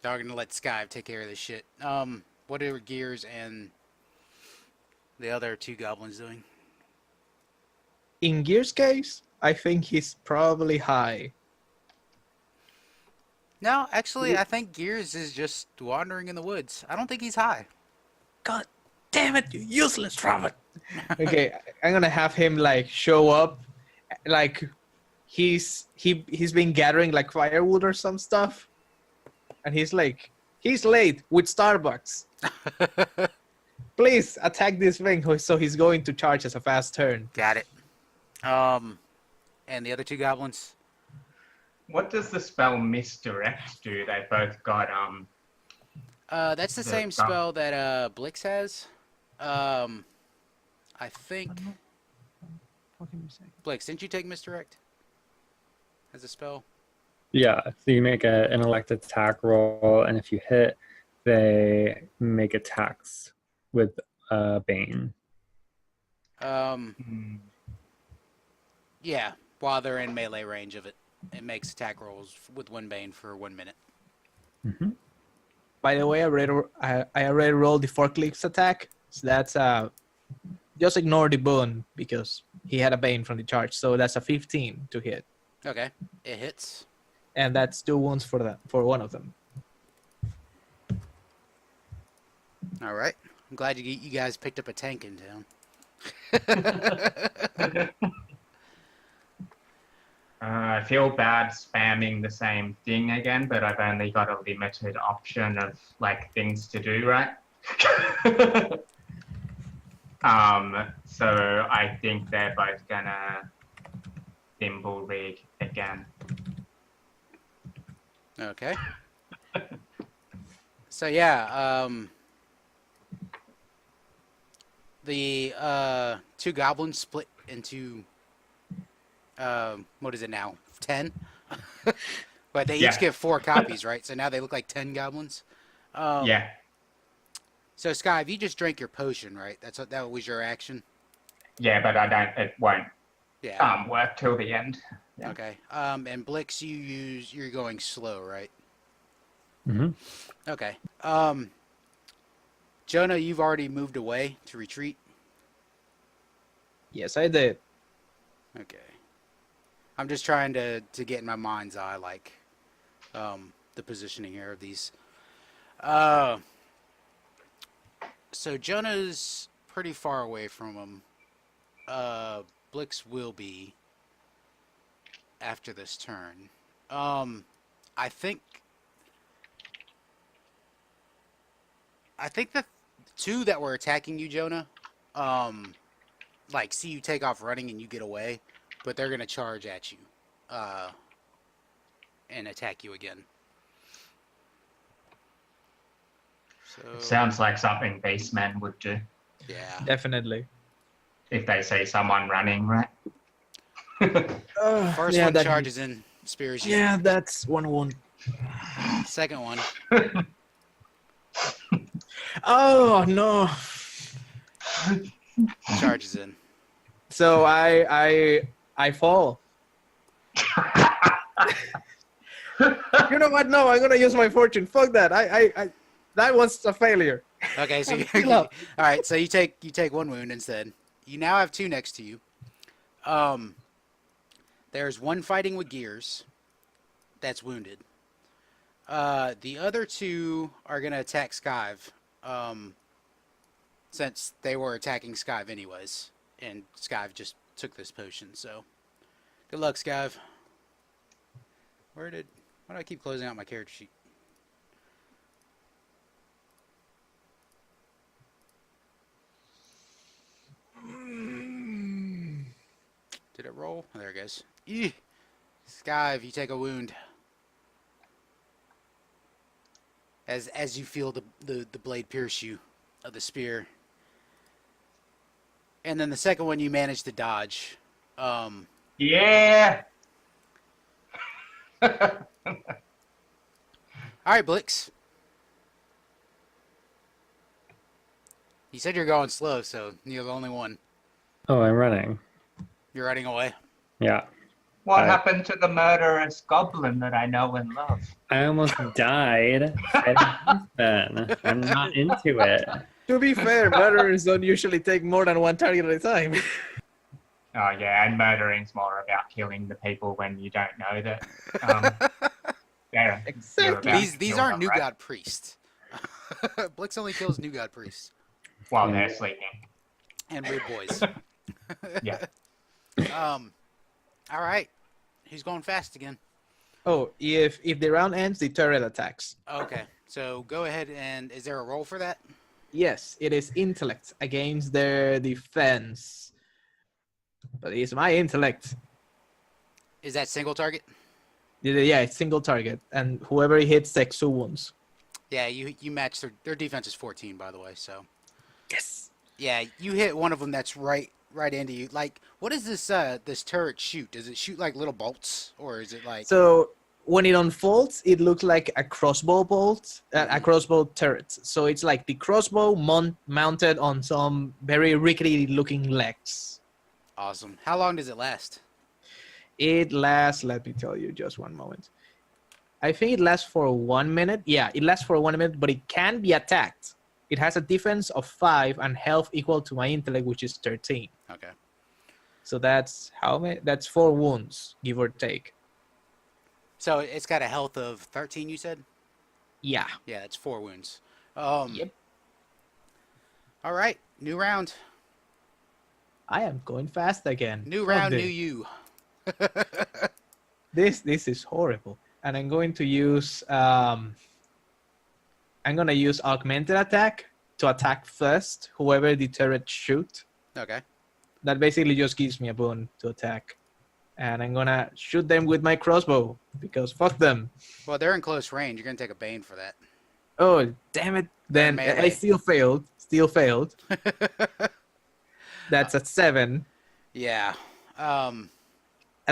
Y'all are gonna let Skive take care of this shit. What are Gears and the other 2 goblins doing? In Gear's case, I think he's probably high. No, actually, I think Gears is just wandering in the woods. I don't think he's high. God damn it, you useless rabbit. Okay, I'm gonna have him like show up, like he's been gathering like firewood or some stuff, and he's late with Starbucks. Please attack this thing, so he's going to charge as a fast turn. Got it. And the other 2 goblins? What does the spell misdirect do? They both got That's the same spell that Blix has. I think What can you say? Blix, didn't you take misdirect as a spell? Yeah, so you make an intellect attack roll, and if you hit, they make attacks with Bane. Yeah, while they're in melee range of it. It makes attack rolls with 1 bane for 1 minute. Mm-hmm. By the way, I already rolled the forklifts attack, so that's just ignore the boon because he had a bane from the charge, so that's a 15 to hit, Okay, it hits. and that's 2 wounds for one of them. All right. I'm glad you guys picked up a tank in town. I feel bad spamming the same thing again, but I've only got a limited option of like things to do, right? So I think they're both gonna Thimble League again. Okay. So yeah, the 2 goblins split into what is it now? 10? But they each get 4 copies, right? So now they look like 10 goblins. Yeah. So Skive, you just drank your potion, right? That was your action. Yeah, but it won't Yeah. work till the end. Yeah. Okay. And Blix, you're going slow, right? Mm-hmm. Okay. Jonah, you've already moved away to retreat. Yes, I did. Okay. I'm just trying to get in my mind's eye, like, the positioning here of these. So Jonah's pretty far away from him. Blix will be after this turn. I think the 2 that were attacking you, Jonah, like see you take off running and you get away, but they're gonna charge at you, and attack you again. So It sounds like something beastmen would do yeah. Definitely. if they see someone running, right? First one charges in, spears you. Yeah, that's 1 wound. Second one. Oh no! Charges in. So I fall. You know what? No, I'm gonna use my fortune. Fuck that. I that was a failure. Okay, so Chill out. all right. So you take 1 wound instead. You now have 2 next to you. There's 1 fighting with Gears. That's wounded. The other 2 are gonna attack Skive. Since they were attacking Skive anyways, and Skive just took this potion. So good luck, Skive. Why do I keep closing out my character sheet? Did it roll? Oh, there it goes. Eeh. Skive, you take a wound. as you feel the blade pierce you of the spear. And then the second one you manage to dodge. Yeah. All right, Blix. You said you're going slow, so you're the only one. Oh, I'm running. You're running away. Yeah. What I- happened to the murderous goblin that I know and love? I almost died fighting beastmen. I'm not into it. To be fair, murderers don't usually take more than one target at a time. Oh yeah, and murdering's more about killing the people when you don't know that. Yeah, Exactly. about These kill aren't them, New right? God priests. Blix only kills New God priests While they're sleeping. and weird boys. Yeah. All right. Who's going fast again? Oh, if the round ends, the turret attacks. Okay. So go ahead and is there a roll for that? Yes, it is intellect against their defense. But it's my intellect. Is that single target? Yeah, it's single target, and whoever hits takes 2 wounds. Yeah, you match their defense is 14 by the way, so Yes. yeah, you hit one of them that's right into you. Like, what does this turret shoot? Does it shoot like little bolts, or is it like? So when it unfolds, it looks like a crossbow bolt, a crossbow turret. So it's like the crossbow mounted on some very rickety-looking legs. Awesome. How long does it last? It lasts. Let me tell you, just one moment. I think it lasts for 1 minute. Yeah, it lasts for 1 minute, but it can be attacked. It has a defense of 5 and health equal to my intellect, which is 13. Okay. So that's how many? That's 4 wounds, give or take. So it's got a health of 13, you said? Yeah. Yeah, it's 4 wounds. Yep. All right, new round. I am going fast again. New Fuck round, this. new you. This is horrible. And I'm going to use augmented attack to attack first whoever the turret shoot. Okay. That basically just gives me a boon to attack. And I'm gonna shoot them with my crossbow because fuck them. Well, they're in close range. You're gonna take a bane for that. Oh damn it! Then melee. I still failed. That's a 7. Yeah. And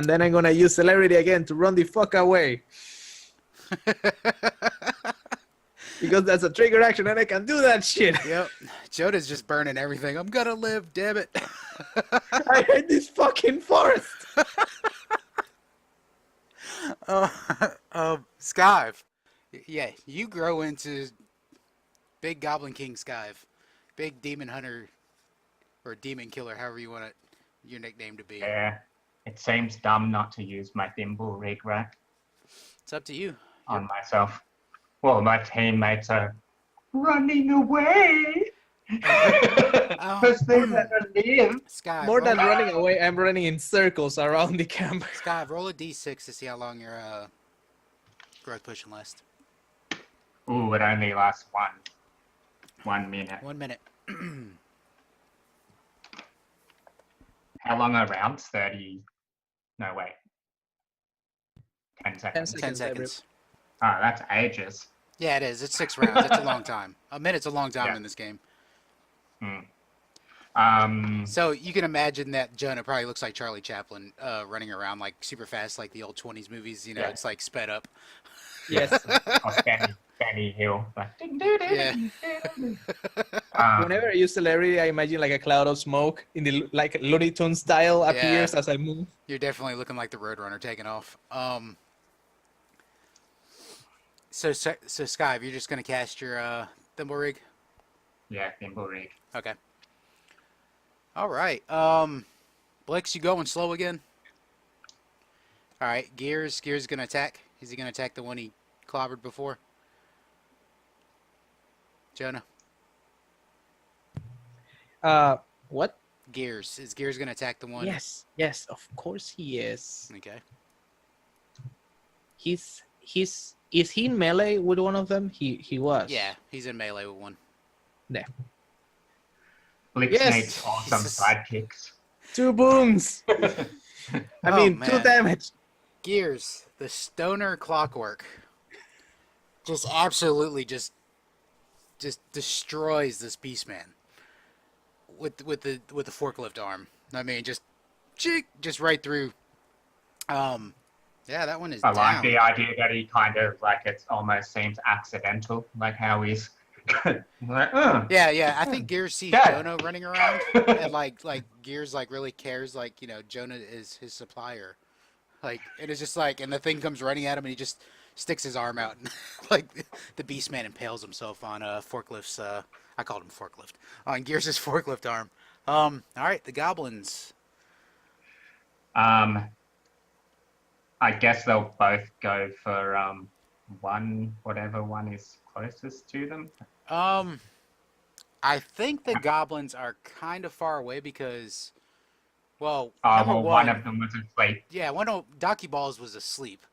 then I'm gonna use celerity again to run the fuck away. Because that's a trigger action and I can do that shit. Yep. Jonah's just burning everything. I'm gonna live, damn it. I hate this fucking forest. Skive. Yeah, you grow into Big Goblin King Skive. Big Demon Hunter or Demon Killer, however you want your nickname to be. Yeah. It seems dumb not to use my thimble rig, right? It's up to you. On myself. Well, my teammates are running away. Because they never live. Skive, More than roll, running away, I'm running in circles around the camp. Skive, roll a d6 to see how long your growth potion lasts. Ooh, it only lasts 1 minute. 1 minute. How long are rounds? 30. No, wait. 10 seconds. 10 10 seconds, seconds. Oh, that's ages. Yeah, it is. It's 6 rounds. It's a long time. A minute's a long time Yeah. in this game. So So you can imagine that Jonah probably looks like Charlie Chaplin running around like super fast, like the old 20s movies. You know, Yeah. it's like sped up. Yes. Benny Hill. Like, Yeah. Whenever I use celerity, I imagine like a cloud of smoke in the like Looney Tunes style appears as I move. You're definitely looking like the Roadrunner taking off. So Skive, you're just gonna cast your thimble rig. yeah, thimble rig. Okay. All right. Blix, you going slow again? All right. Gears gonna attack. Is he gonna attack the one he clobbered before? Jonah. What? Gears. Is Gears gonna attack the one? Yes, of course he is. Okay. Is he in melee with one of them? He was. Yeah, he's in melee with one. Blix Yes. needs awesome sidekicks. 2 booms. I mean, 2 man. damage. Gears, the stoner clockwork. just absolutely just destroys this beastman with the forklift arm. I mean, just right through. Yeah, that one is I like down. the idea that he kind of like it almost seems accidental, like how he's like, Yeah. I think Gears sees Dad. Jonah running around, and like Gears like really cares, like Jonah is his supplier, like and it's just like, and the thing comes running at him, and he just sticks his arm out, and like the Beastman impales himself on forklift's. I called him forklift on Gears' forklift arm. All right, the goblins. I guess they'll both go for whatever one is closest to them. I think the goblins are kind of far away because, well, Oh, number well, one, one of them was asleep. yeah, one of Donkey Balls was asleep,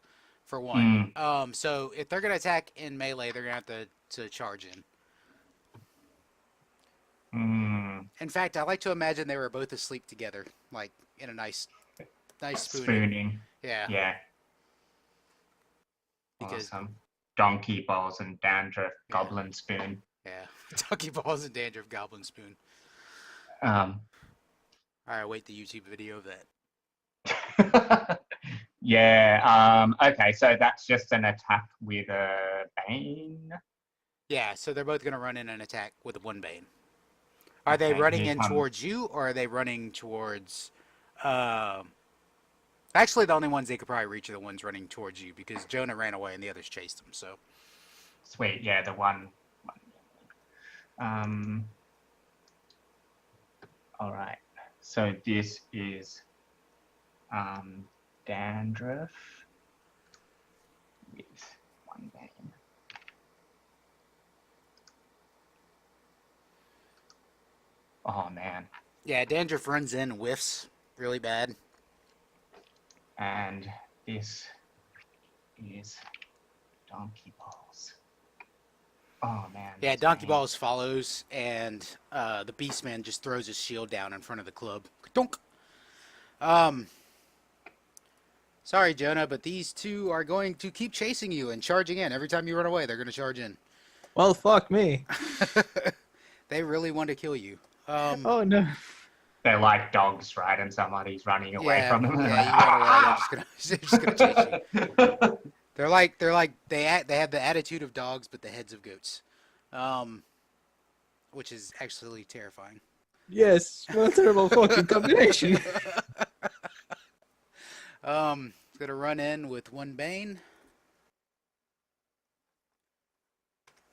for one. So if they're gonna attack in melee, they're gonna have to charge in. In fact, I like to imagine they were both asleep together, like in a nice spooning. Spooning. Yeah, Yeah. because Awesome. Donkey balls and dandruff, Yeah. goblin spoon. yeah, Donkey Balls and Dandruff Goblin Spoon. Um, All right, wait the YouTube video of that. yeah. Okay, so that's just an attack with a bane. Yeah, so they're both gonna run in and attack with one bane. Are they Okay, running here in comes- towards you, or are they running towards? Actually, the only ones they could probably reach are the ones running towards you, because Jonah ran away and the others chased him. So Sweet. Yeah, the one. All right. So this is dandruff with one bane. Oh man. yeah, Dandruff runs in, whiffs really bad. And this is donkey balls. Oh man. Yeah, this Donkey bane. Balls follows, and the Beastman just throws his shield down in front of the club. Donk. Sorry, Jonah, but these two are going to keep chasing you and charging in. Every time you run away, they're going to charge in. Well, fuck me. They really want to kill you. Oh no. They're like dogs, right? And somebody's running away from them. Yeah, you run away. They're just gonna chase you. They have the attitude of dogs, but the heads of goats, which is actually terrifying. Yes, what a terrible fucking combination. Gonna run in with one bane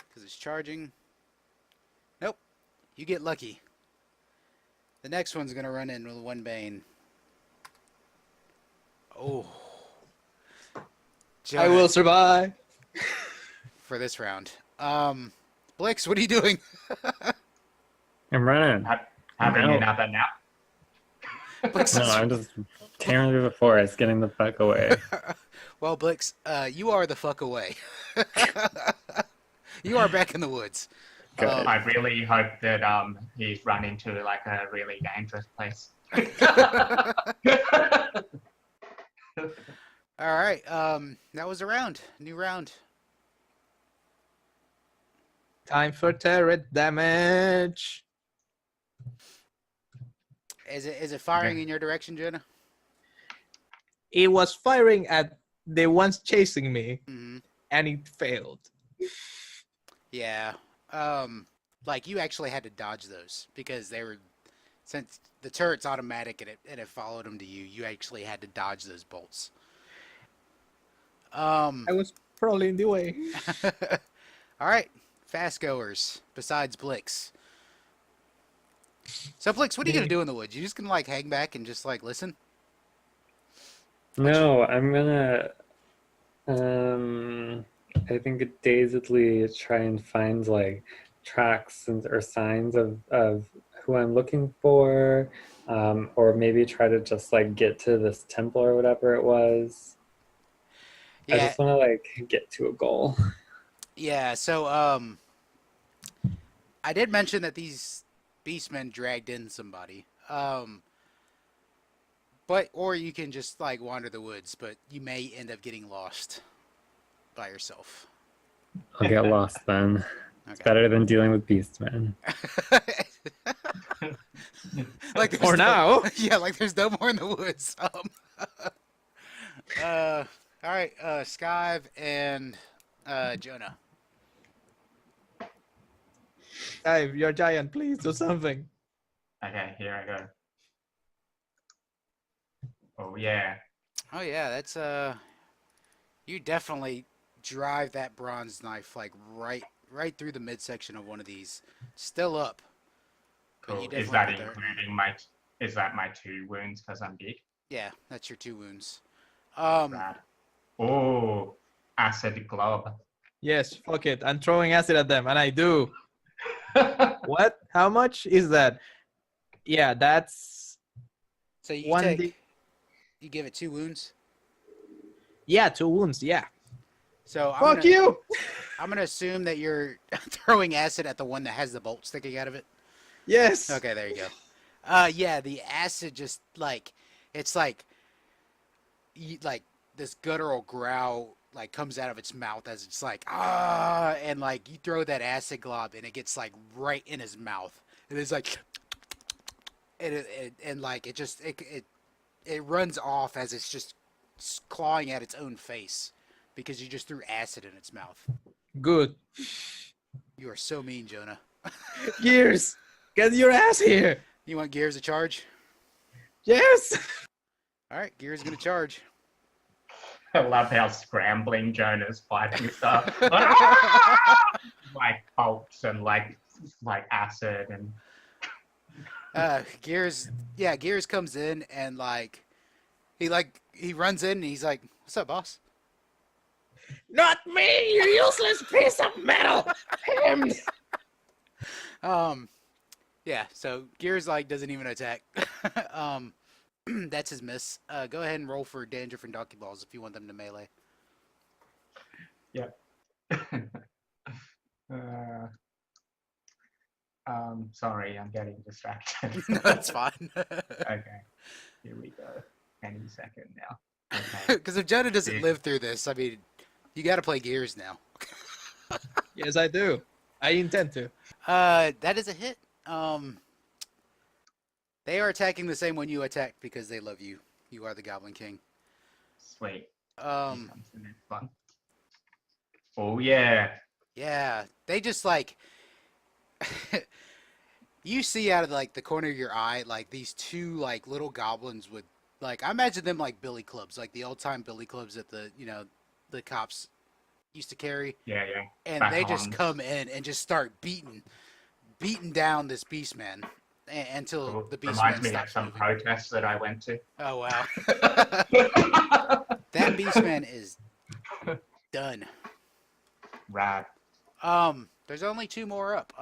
because it's charging. Nope, you get lucky. The next one's gonna run in with one bane. Oh. I Jonah, will survive. for this round. Blix, what are you doing? I'm running. Having No. another nap. Blix No, is- I'm just tearing through the forest, getting the fuck away. Well, Blix, you are the fuck away. You are back in the woods. Good. I really hope that he's run into like a really dangerous place. All right. That was a round. New round. Time for turret damage. Is it firing in your direction, Jonah? It was firing at the ones chasing me, Mm-hmm. and it failed. Yeah. Like you actually had to dodge those because they were, since the turret's automatic and it followed them to you. You actually had to dodge those bolts. I was probably in the way. All right, fast goers. Besides Blix. So Blix, what are you gonna do in the woods? You just gonna like hang back and just like listen? No, I'm gonna, I think dazedly try and find like tracks or signs of who I'm looking for, or maybe try to just like get to this temple or whatever it was. I Yeah, just want to like get to a goal. yeah. So I did mention that these beastmen dragged in somebody. Or you can just like wander the woods, but you may end up getting lost by yourself. I'll get lost then. It's Okay. better than dealing with beastmen. Like there's For no, now. yeah, like there's no more in the woods. All right, Skive and Jonah. Skive, you're giant. Please do something. Okay, here I go. Oh yeah. Oh yeah, that's you definitely drive that bronze knife like right through the midsection of one of these. Still up. But you Cool. Is definitely that get there. including my? Is that my 2 wounds because I'm big? Yeah, that's your 2 wounds. Rad. Oh, acid glob. Yes, fuck it. I'm throwing acid at them, and I do. What? How much is that? Yeah, that's So you 1d. you give it 2 wounds. Yeah, 2 wounds. Yeah. So Fuck you. I'm gonna assume that you're throwing acid at the one that has the bolt sticking out of it. Yes. Okay, there you go. Yeah, the acid just like it's like like this guttural growl like comes out of its mouth as it's like and like you throw that acid glob and it gets like right in his mouth and it's like and like it runs off as it's just clawing at its own face because you just threw acid in its mouth. Good. You are so mean, Jonah. Gears, get your ass here. You want Gears to charge? Yes. All right, Gears gonna charge. I love how scrambling Jonah's fighting stuff. Like pulps and like acid and. Gears comes in and like he runs in and he's like, "What's up, boss?" Not me, you useless piece of metal. Him. Yeah, so Gears like doesn't even attack. That's his miss. Go ahead and roll for Dandruff and Donkey Balls if you want them to melee. Yep. Sorry, I'm getting distracted. No, that's fine. Okay, here we go. Any second now. Okay. Because if Jonah doesn't live through this, I mean, you got to play Gears now. Yes, I do. I intend to. That is a hit. They are attacking the same one you attacked because they love you. You are the Goblin King. Sweet. Here Um, comes the next one. Oh yeah. yeah, they just like you see out of like the corner of your eye like these 2 like little goblins with like I imagine them like billy clubs, like the old time billy clubs that the cops used to carry, Yeah, yeah. and Back they just on. come in and just start beating down this beastman until Cool. the Reminds beastman me of stops some moving. protests that I went to. Oh wow. That beastman is done. Rad. There's only 2 more up.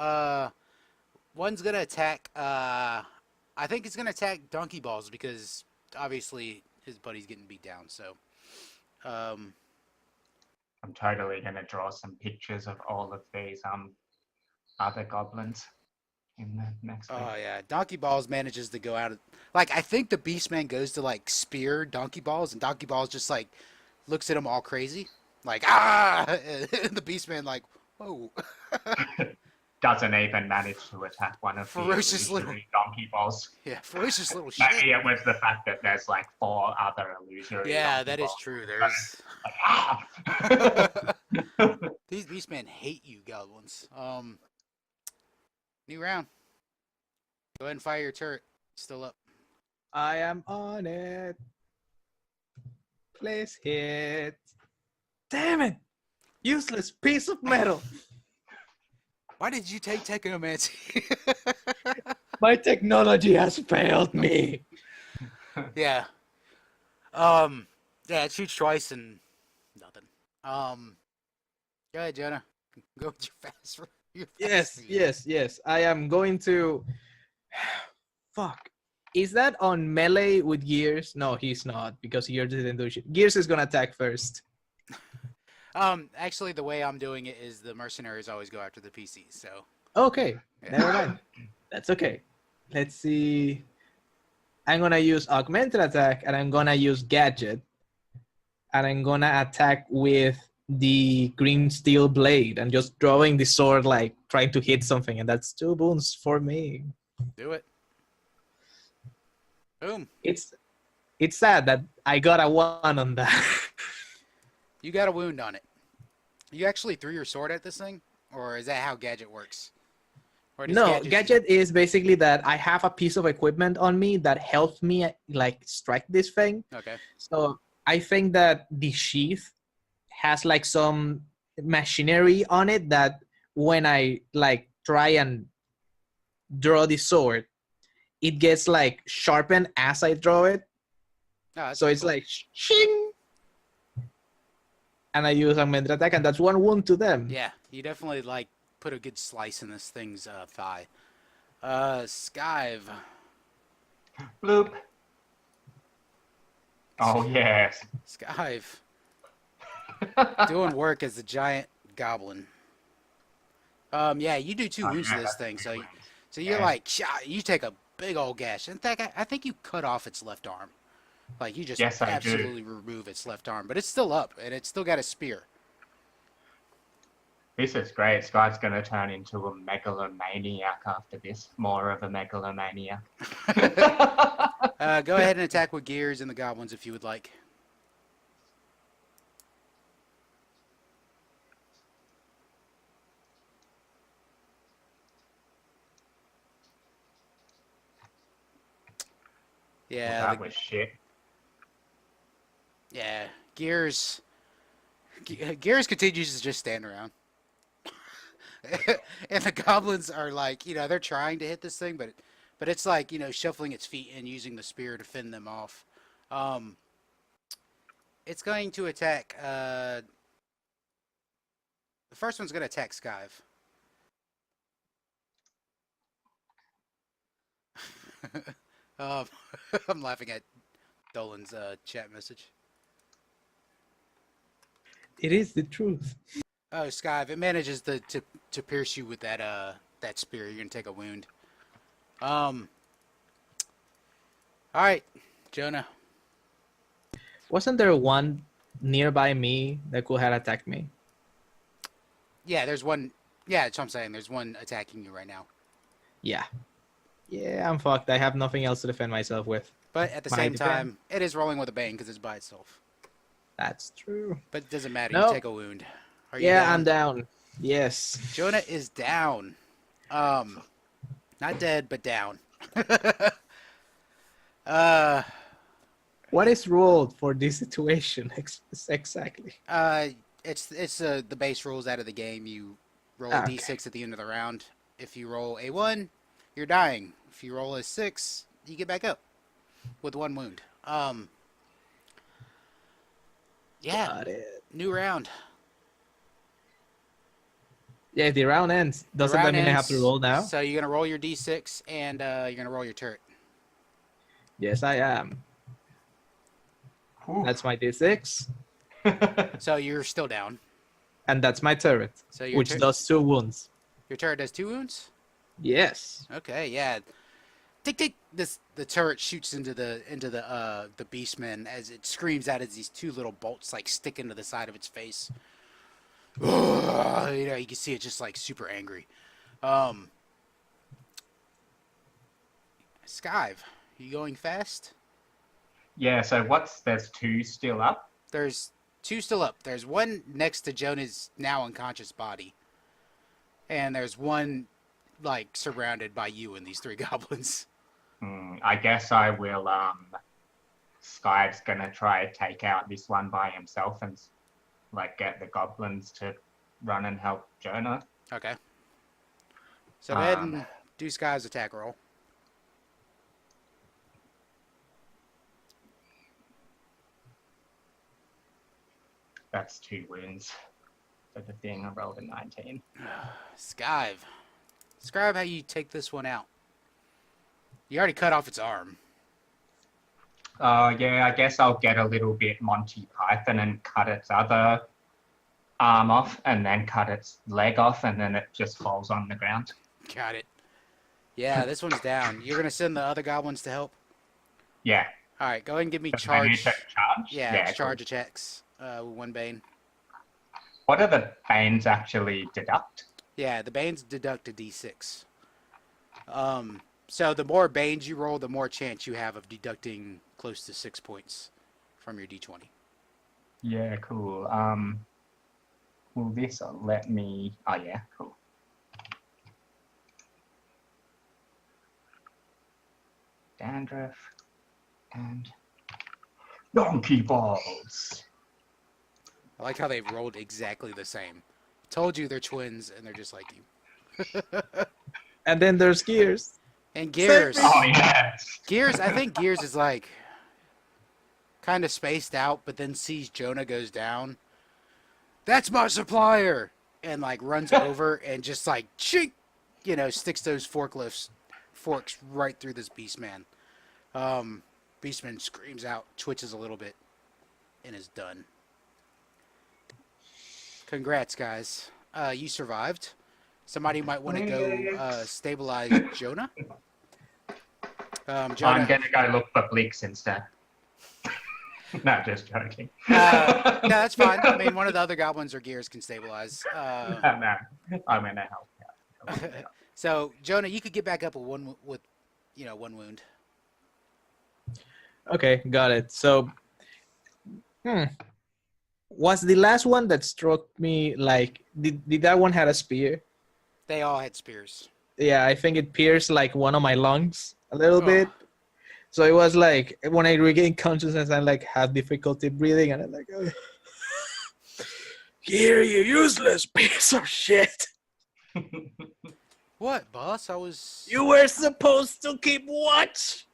One's gonna attack. I think it's gonna attack Donkey Balls because obviously his buddy's getting beat down. So, I'm totally gonna draw some pictures of all of these other goblins in the next oh week. yeah, Donkey Balls manages to go out of like I think the Beastman goes to like spear Donkey Balls, and Donkey Balls just like looks at him all crazy, like and the Beastman like whoa. Doesn't even manage to attack one of Ferocious the little- illusory donkey balls. Yeah, ferocious little shit. Maybe it was the fact that there's like 4 other illusory. Yeah, donkey that is balls. true. There's Like, ah! these Beastmen hate you, goblins. New round. Go ahead and fire your turret. Still up. I am on it. Place hit. Damn it! Useless piece of metal. Why did you take Technomancy? My technology has failed me. Yeah. Yeah, it shoots twice and nothing. Go ahead, Jonah. Go with your fast. Your fast speed. Yes. I am going to. Fuck. Is that on melee with Gears? No, he's not because Gears didn't do shit. Gears is gonna attack first. Actually, the way I'm doing it is the mercenaries always go after the PCs. So. Okay, Yeah. never mind. That's okay. Let's see. I'm gonna use augmented attack and I'm gonna use gadget. And I'm gonna attack with the green steel blade and just drawing the sword, like trying to hit something, and that's 2 wounds for me. Do it. Boom. It's sad that I got a 1 on that. You got a wound on it. You actually threw your sword at this thing? Or is that how Gadget works? Or does No, Gadget is basically that I have a piece of equipment on me that helps me like strike this thing. Okay. So I think that the sheath has like some machinery on it that when I like try and draw the sword, it gets like sharpened as I draw it. Oh, So it's cool. like shing, and I use augmented attack, and that's 1 wound to them. Yeah, you definitely like put a good slice in this thing's thigh. Skive. Bloop. Oh, yes. Skive. Doing work as a giant goblin. Yeah, you do 2 wounds to this thing, so you're like, you take a big old gash. In fact, I think you cut off its left arm. Like, you just Yes, I do. absolutely remove its left arm, but it's still up, and it's still got a spear. This is great. Sky's going to turn into a megalomaniac after this. More of a megalomaniac. Go ahead and attack with gears and the goblins if you would like. Yeah, That was shit. yeah. Gears continues to just stand around. And the goblins are like, they're trying to hit this thing, but it's like, shuffling its feet and using the spear to fend them off. It's going to attack. The first one's going to attack Skive. I'm laughing at Dolan's chat message. It is the truth. Oh, Skive, it manages to pierce you with that that spear. You're gonna take a wound. All right, Jonah. Wasn't there one nearby me that could have attacked me? Yeah, there's one. Yeah, that's what I'm saying. There's one attacking you right now. Yeah. Yeah, I'm fucked. I have nothing else to defend myself with. But at the same time, it is rolling with a bane because it's by itself. That's true. But it doesn't matter. No. You take a wound. Are you Yeah, down? I'm down. Yes. Jonah is down. Not dead, but down. What is rolled for this situation exactly? It's the base rules out of the game. You roll a d6 at the end of the round. If you roll a 1, you're dying. If you roll a 6, you get back up with 1 wound. Yeah. Got it. New round. Yeah, if the round ends, doesn't that mean I have to roll now? So you're gonna roll your d6 and you're gonna roll your turret. Yes, I am. Ooh. That's my d6, So you're still down. and that's my turret, So your which does 2 wounds. Your turret does 2 wounds. Yes. Okay, yeah. Tick tick. The turret shoots into the beastmen as it screams out as these 2 little bolts like stick into the side of its face. You can see it just like super angry. Skive, you going fast? Yeah, so there's 2 still up? There's 2 still up. There's 1 next to Jonah's now unconscious body. And there's 1 like surrounded by you and these 3 goblins. I guess I will, Skyve's gonna try to take out this one by himself and like get the goblins to run and help Jonah. Okay. So go ahead and do Skive's attack roll. That's 2 wounds. For the thing, I rolled a 19. Skive. Describe how you take this one out. You already cut off its arm. Yeah, I guess I'll get a little bit Monty Python and cut its other arm off and then cut its leg off and then it just falls on the ground. Got it. Yeah, this one's down. You're going to send the other goblins to help? Yeah. All right, go ahead and give me Does I need charge. to charge? Yeah, charge cool. attacks with 1 bane. What do the pains actually deduct? Yeah, the Banes deduct a d6. So the more Banes you roll, the more chance you have of deducting close to 6 points from your d20. Yeah, cool. Will this let me? Oh yeah, cool. Dandruff and donkey balls. I like how they rolled exactly the same. Told you they're twins, and they're just like you. And then there's Gears. And Gears. Same Oh yeah. Gears, I think Gears is like kind of spaced out, but then sees Jonah goes down. That's my supplier! And like runs over and just like, chink! You know, sticks those forks right through this beastman. Beastman screams out, twitches a little bit, and is done. Congrats, guys. You survived. Somebody might want to go stabilize Jonah. Jonah. I'm gonna go look for Blix instead. No, just joking. Yeah, that's fine. I mean, one of the other goblins or gears can stabilize. No, I'm gonna help out. So, Jonah, you could get back up with one wound. Okay, got it. So, was the last one that struck me like did that one had a spear? They all had spears. Yeah, I think it pierced like one of my lungs a little bit. So it was like when I regained consciousness, I like had difficulty breathing, and I'm like, oh. Here, you useless piece of shit. What, boss? I was. You were supposed to keep watch.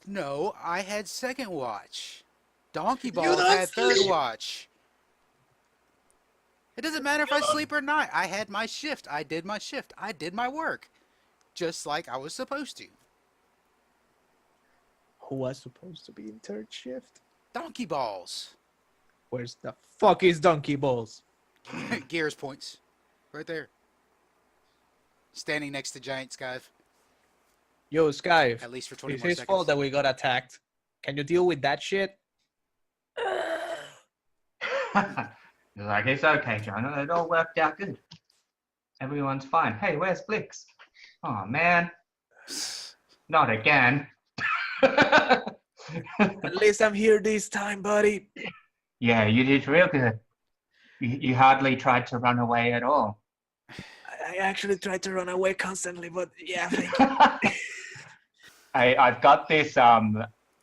No, I had second watch. Donkey Ball don't had third sleep. watch. It doesn't matter if I sleep or not. I had my shift. I did my shift. I did my work. Just like I was supposed to. Who was supposed to be in third shift? Donkey Balls. Where's the fuck is Donkey Balls? Gears points. Right there. Standing next to Giant Skive. Yo, Skive. At least for 20 It's more his seconds. fault that we got attacked. Can you deal with that shit? Like, it's okay, Jonah. It all worked out good. Everyone's fine. Hey, where's Blix? Oh, man. Not again. At least I'm here this time, buddy. Yeah, you did real good. You hardly tried to run away at all. I actually try to run away constantly, but yeah, thank you. I've got this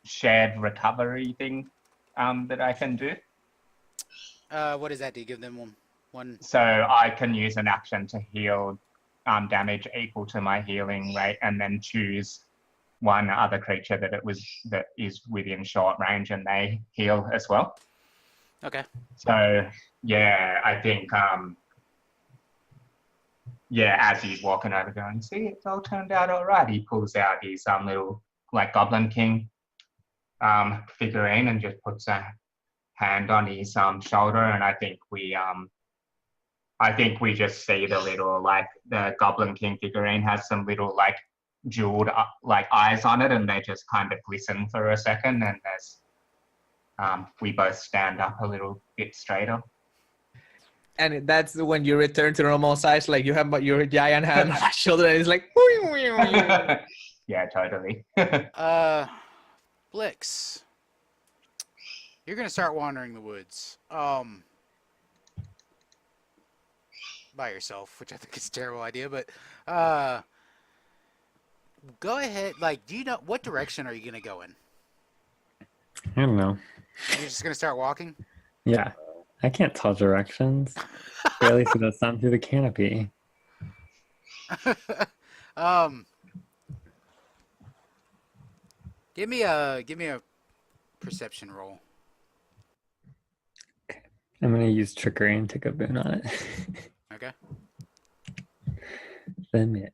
shared recovery thing that I can do. What does that do? Give them one. So I can use an action to heal damage equal to my healing rate, and then choose one other creature that is within short range, and they heal as well. Okay. So yeah, I think as he's walking over, going, see, it's all turned out all right. He pulls out his little like Goblin King figurine and just puts a hand on his shoulder, and I think we just see the little like the Goblin King figurine has some little like jeweled like eyes on it, and they just kind of glisten for a second, and there's we both stand up a little bit straighter. And that's when you return to normal size, like you have your giant hand on my shoulder, and it's like, Yeah, totally. Blix. You're gonna start wandering the woods. By yourself, which I think is a terrible idea, but go ahead. Like, do you know what direction are you gonna go in? I don't know. You're just gonna start walking? Yeah, I can't tell directions. Barely see the sun through the canopy. Give me a perception roll. I'm gonna use trickery and take a boon on it. Okay. Limit.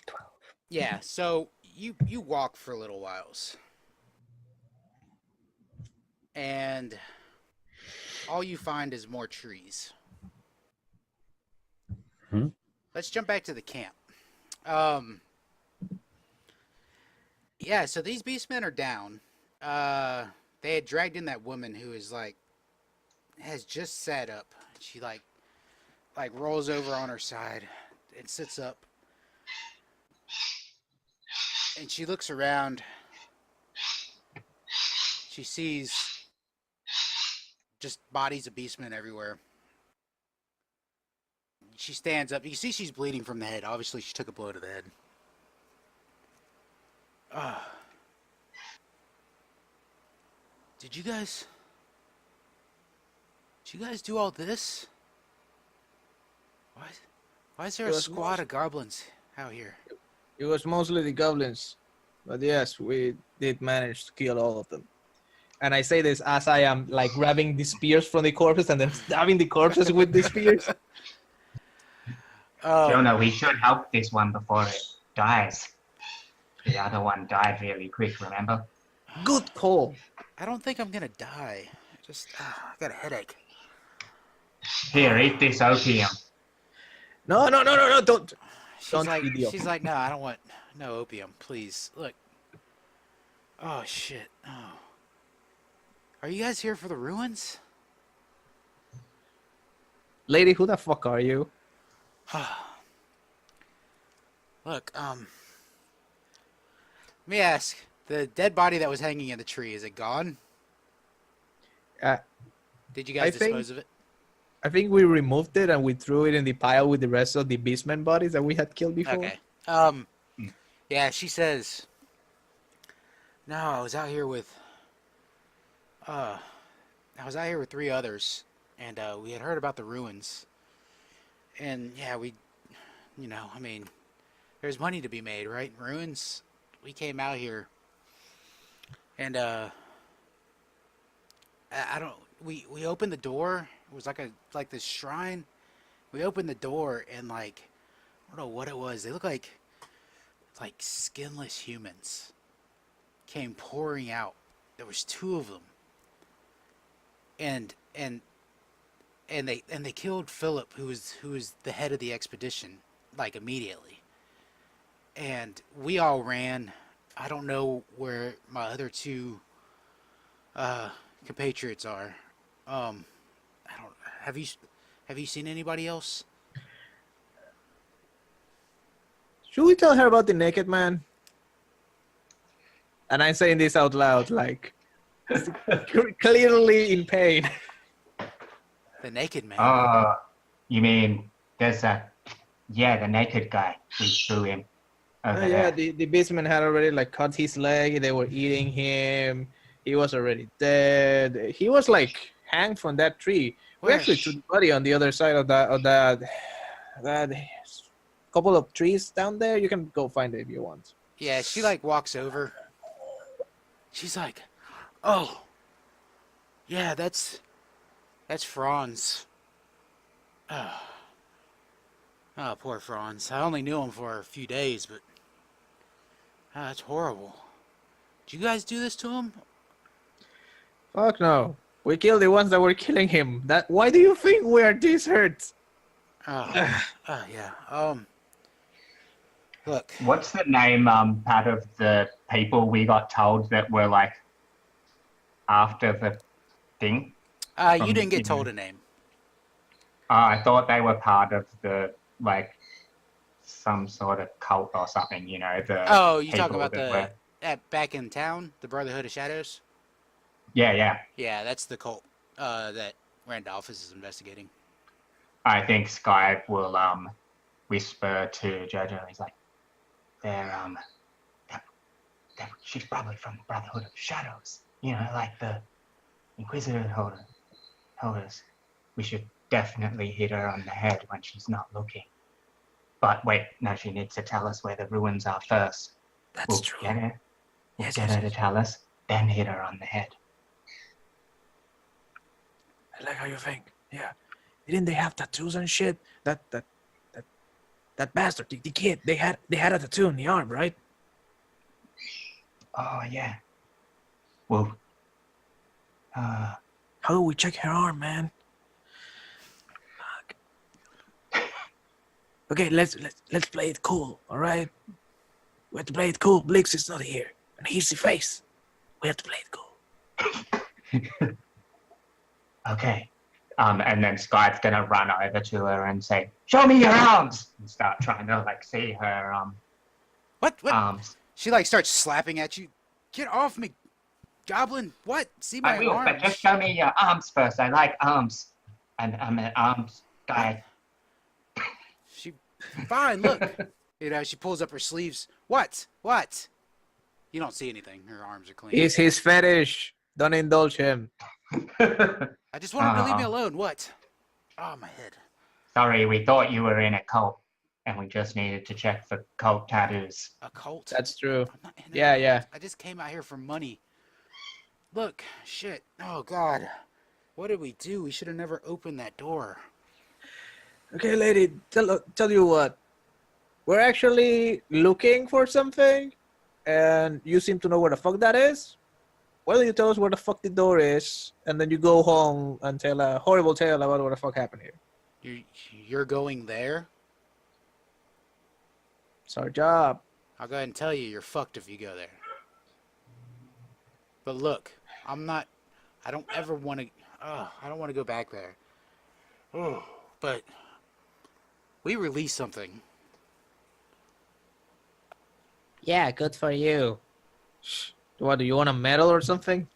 12. Yeah. So you walk for a little whiles, and all you find is more trees. Let's jump back to the camp. Yeah, so these beastmen are down. they had dragged in that woman who is like has just sat up. She like rolls over on her side and sits up, and she looks around. She sees just bodies of beastmen everywhere. She stands up. You see she's bleeding from the head. Obviously, she took a blow to the head. Did you guys do all this? Why is there a squad of goblins out here? It was mostly the goblins, but yes, we did manage to kill all of them. And I say this as I am like grabbing the spears from the corpses and then stabbing the corpses with the spears. Jonah, we should help this one before it dies. The other one died really quick, remember? Good call. I don't think I'm gonna die. I got a headache. Here, eat this opium. No, don't. She's like, no, I don't want no opium, please. Look. Oh shit. Oh. Are you guys here for the ruins? Lady, who the fuck are you? Look, let me ask. The dead body that was hanging in the tree, is it gone? Did you guys dispose of it? I think we removed it and we threw it in the pile with the rest of the beastmen bodies that we had killed before. Okay. Yeah, she says, no, I was out here with 3 others, and we had heard about the ruins. And yeah, I mean, there's money to be made, right? Ruins. We came out here, and we opened the door. It was like this shrine. We opened the door, and like, I don't know what it was. They look like skinless humans came pouring out. There was 2 of them, and they killed Philip, who was the head of the expedition, like immediately. And we all ran. I don't know where my other 2 compatriots are. I don't. Have you seen anybody else? Should we tell her about the naked man? And I'm saying this out loud, like clearly in pain. The naked man. You mean there's the naked guy. We threw him over Yeah, there. the beastmen had already like cut his leg. They were eating him. He was already dead. He was like hanged from that tree. We Where? actually threw the body on the other side of that couple of trees down there. You can go find it if you want. Yeah, she like walks over. She's like, "Oh, yeah, that's Franz." Oh, poor Franz. I only knew him for a few days, but that's horrible. Did you guys do this to him? Fuck no. We killed the ones that were killing him. Why do you think we are this hurt? Yeah. Look. What's the name, Pat, of the people we got told that were like after the thing? You didn't get told a name. I thought they were part of the like some sort of cult or something. You know, the You talking people about that back in town, the Brotherhood of Shadows? Yeah. Yeah, that's the cult that Randolph is investigating. I think Skive will whisper to Jojo. He's like, she's probably from the Brotherhood of Shadows. You know, like the Inquisitor holders. We should definitely hit her on the head when she's not looking. But wait, no, she needs to tell us where the ruins are first. That's true. Get her. We'll get her to tell us, then hit her on the head. I like how you think. Yeah. Didn't they have tattoos and shit? That bastard, the kid, they had a tattoo on the arm, right? Oh yeah. Well, how do we check her arm, man? Fuck. Okay, let's play it cool, all right? We have to play it cool. Blix is not here, and he's the face. We have to play it cool. Okay. And then Sky's gonna run over to her and say, "Show me your arms!" and start trying to like see her What? arms. She like starts slapping at you. Get off me, goblin! What? See I my will, but arms? just show me your arms first. I like arms, and I'm an arms guy. She, fine. Look, you know, she pulls up her sleeves. What? What? You don't see anything. Her arms are clean. It's his fetish. Don't indulge him. I just want him to leave me alone. What? Oh, my head. Sorry, we thought you were in a cult, and we just needed to check for cult tattoos. A cult? That's true. I'm not in a Yeah, cult. yeah. I just came out here for money. Look, shit. Oh, God. What did we do? We should have never opened that door. Okay, lady, tell you what. We're actually looking for something, and you seem to know where the fuck that is. Why don't you tell us where the fuck the door is, and then you go home and tell a horrible tale about what the fuck happened here. You're going there? It's our job. I'll go ahead and tell you, you're fucked if you go there. But look, I don't ever want to, I don't want to go back there. Oh, but we released something. Yeah, good for you. What, do you want a medal or something?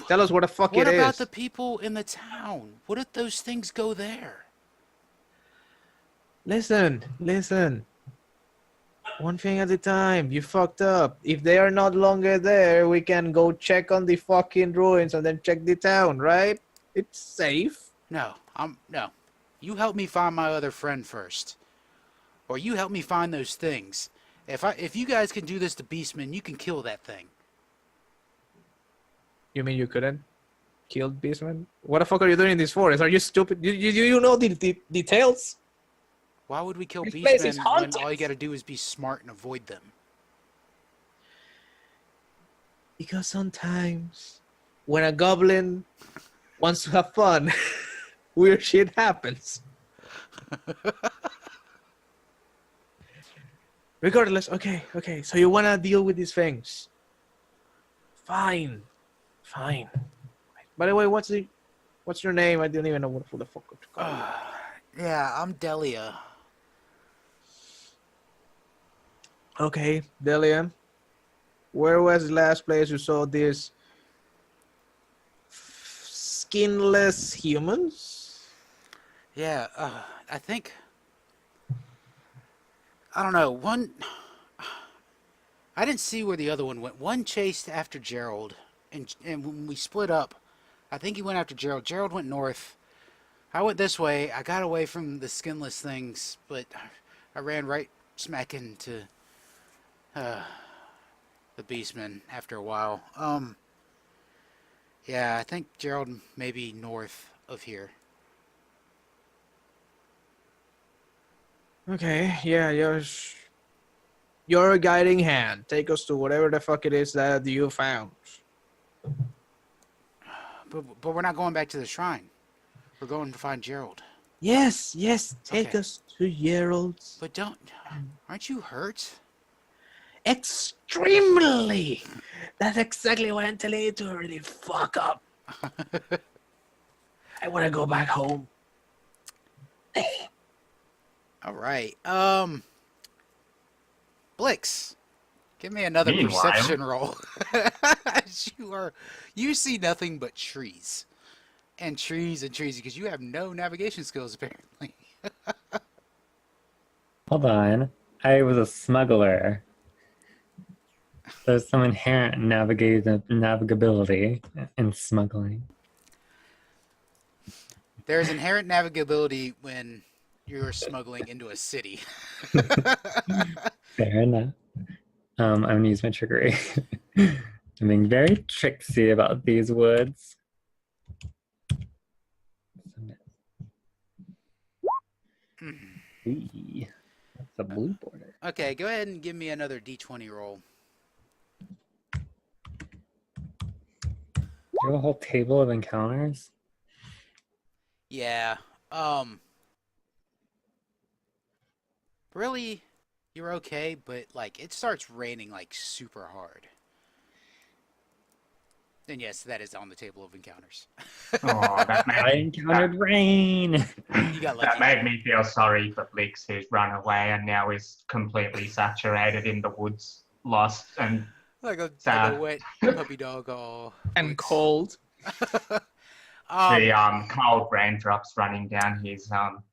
Tell us where the fuck What it about is. the people in the town? What if those things go there? Listen. One thing at a time. You fucked up. If they are not longer there, we can go check on the fucking ruins and then check the town, right? It's safe. No. You help me find my other friend first. Or you help me find those things. If you guys can do this to beastmen, you can kill that thing. You mean you couldn't kill Beastman? What the fuck are you doing in this forest? Are you stupid? You know the details? Why would we kill This place is beastmen when haunted. all you gotta do is be smart and avoid them? Because sometimes when a goblin wants to have fun, weird shit happens. Regardless, okay. So you wanna deal with these things? Fine. By the way, what's your name? I didn't even know what the fuck to call you. Yeah, I'm Delia. Okay, Delia. Where was the last place you saw these skinless humans? Yeah, I think... I don't know, I didn't see where the other one went. One chased after Gerald, and when we split up, I think he went after Gerald. Gerald went north. I went this way. I got away from the skinless things, but I ran right smack into the beastmen after a while. Yeah, I think Gerald may be north of here. Okay, yeah, your guiding hand. Take us to whatever the fuck it is that you found. But we're not going back to the shrine. We're going to find Gerald. Yes, take Okay. us to Gerald's. But aren't you hurt? Extremely! That's exactly what I'm telling you to really fuck up. I want to go back home. All right. Blix, give me another Meanwhile- perception roll. You see nothing but trees. And trees because you have no navigation skills apparently. Hold on. I was a smuggler. There's some inherent navigability in smuggling. There's inherent navigability when you're smuggling into a city. Fair enough. I'm gonna use my trickery. I'm being very tricksy about these woods. Eee, that's a blue border. Okay, go ahead and give me another d20 roll. Do you have a whole table of encounters? Yeah. Really, you're okay, but like it starts raining like super hard. And yes, that is on the table of encounters. Oh, I encountered rain. You got that lucky. made me feel sorry for Blix, who's run away and now is completely saturated in the woods, lost and Like a sad. wet puppy dog. Oh, And Blix. cold. The cold raindrops running down his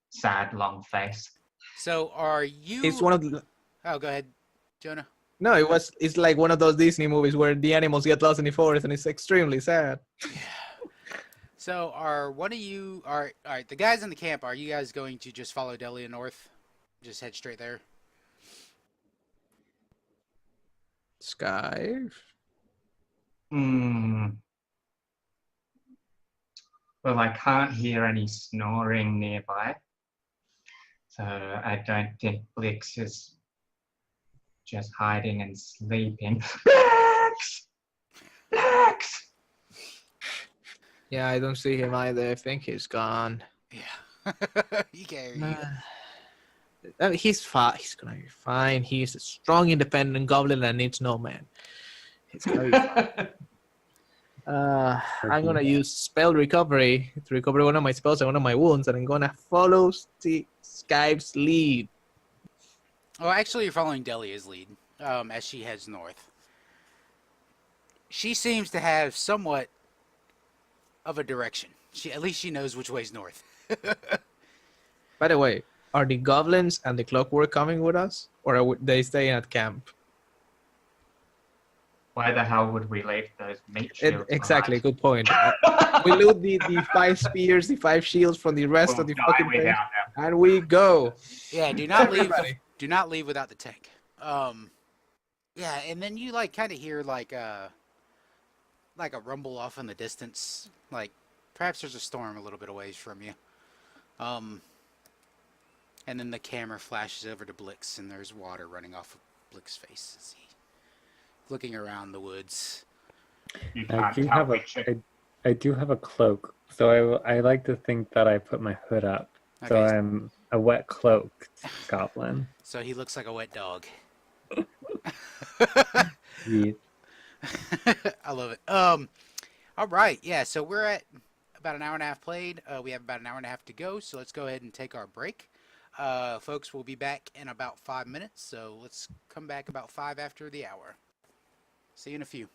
sad long face. So are you? It's one of the, Oh, go ahead, Jonah. no, it's like one of those Disney movies where the animals get lost in the forest and it's extremely sad. Yeah. So are one of you? All right. The guys in the camp. Are you guys going to just follow Delia north? Just head straight there. Skive. Hmm. Well, I can't hear any snoring nearby, so I don't think Blix is just hiding and sleeping. Blix! Blix! Yeah, I don't see him either. I think he's gone. Yeah. He can't hear you. He's fine. He's gonna be fine. He's a strong, independent goblin that needs no man. He's gonna be fine. I'm gonna use spell recovery to recover one of my spells and one of my wounds, and I'm gonna follow Skive's lead. Oh, actually, you're following Delia's lead as she heads north. She seems to have somewhat of a direction. At least she knows which way's north. By the way, are the goblins and the clockwork coming with us, or are they staying at camp? Why the hell would we leave those meat shields? Exactly, good point. We loot the 5 spears, the 5 shields from the rest of the fucking place, them. and we go. Yeah, do not leave. Everybody. Do not leave without the tank. Yeah, and then you like kind of hear like a rumble off in the distance. Like perhaps there's a storm a little bit away from you. And then the camera flashes over to Blix, and there's water running off of Blix's face as he's looking around the woods. You I can't do tell have which I do have a cloak, so I like to think that I put my hood up, so Okay. I'm a wet cloaked goblin. So he looks like a wet dog. Ye- I love it. All right, yeah. So we're at about an hour and a half played. We have about an hour and a half to go. So let's go ahead and take our break. Folks, we'll be back in about 5 minutes. So let's come back about 5 after the hour. See you in a few.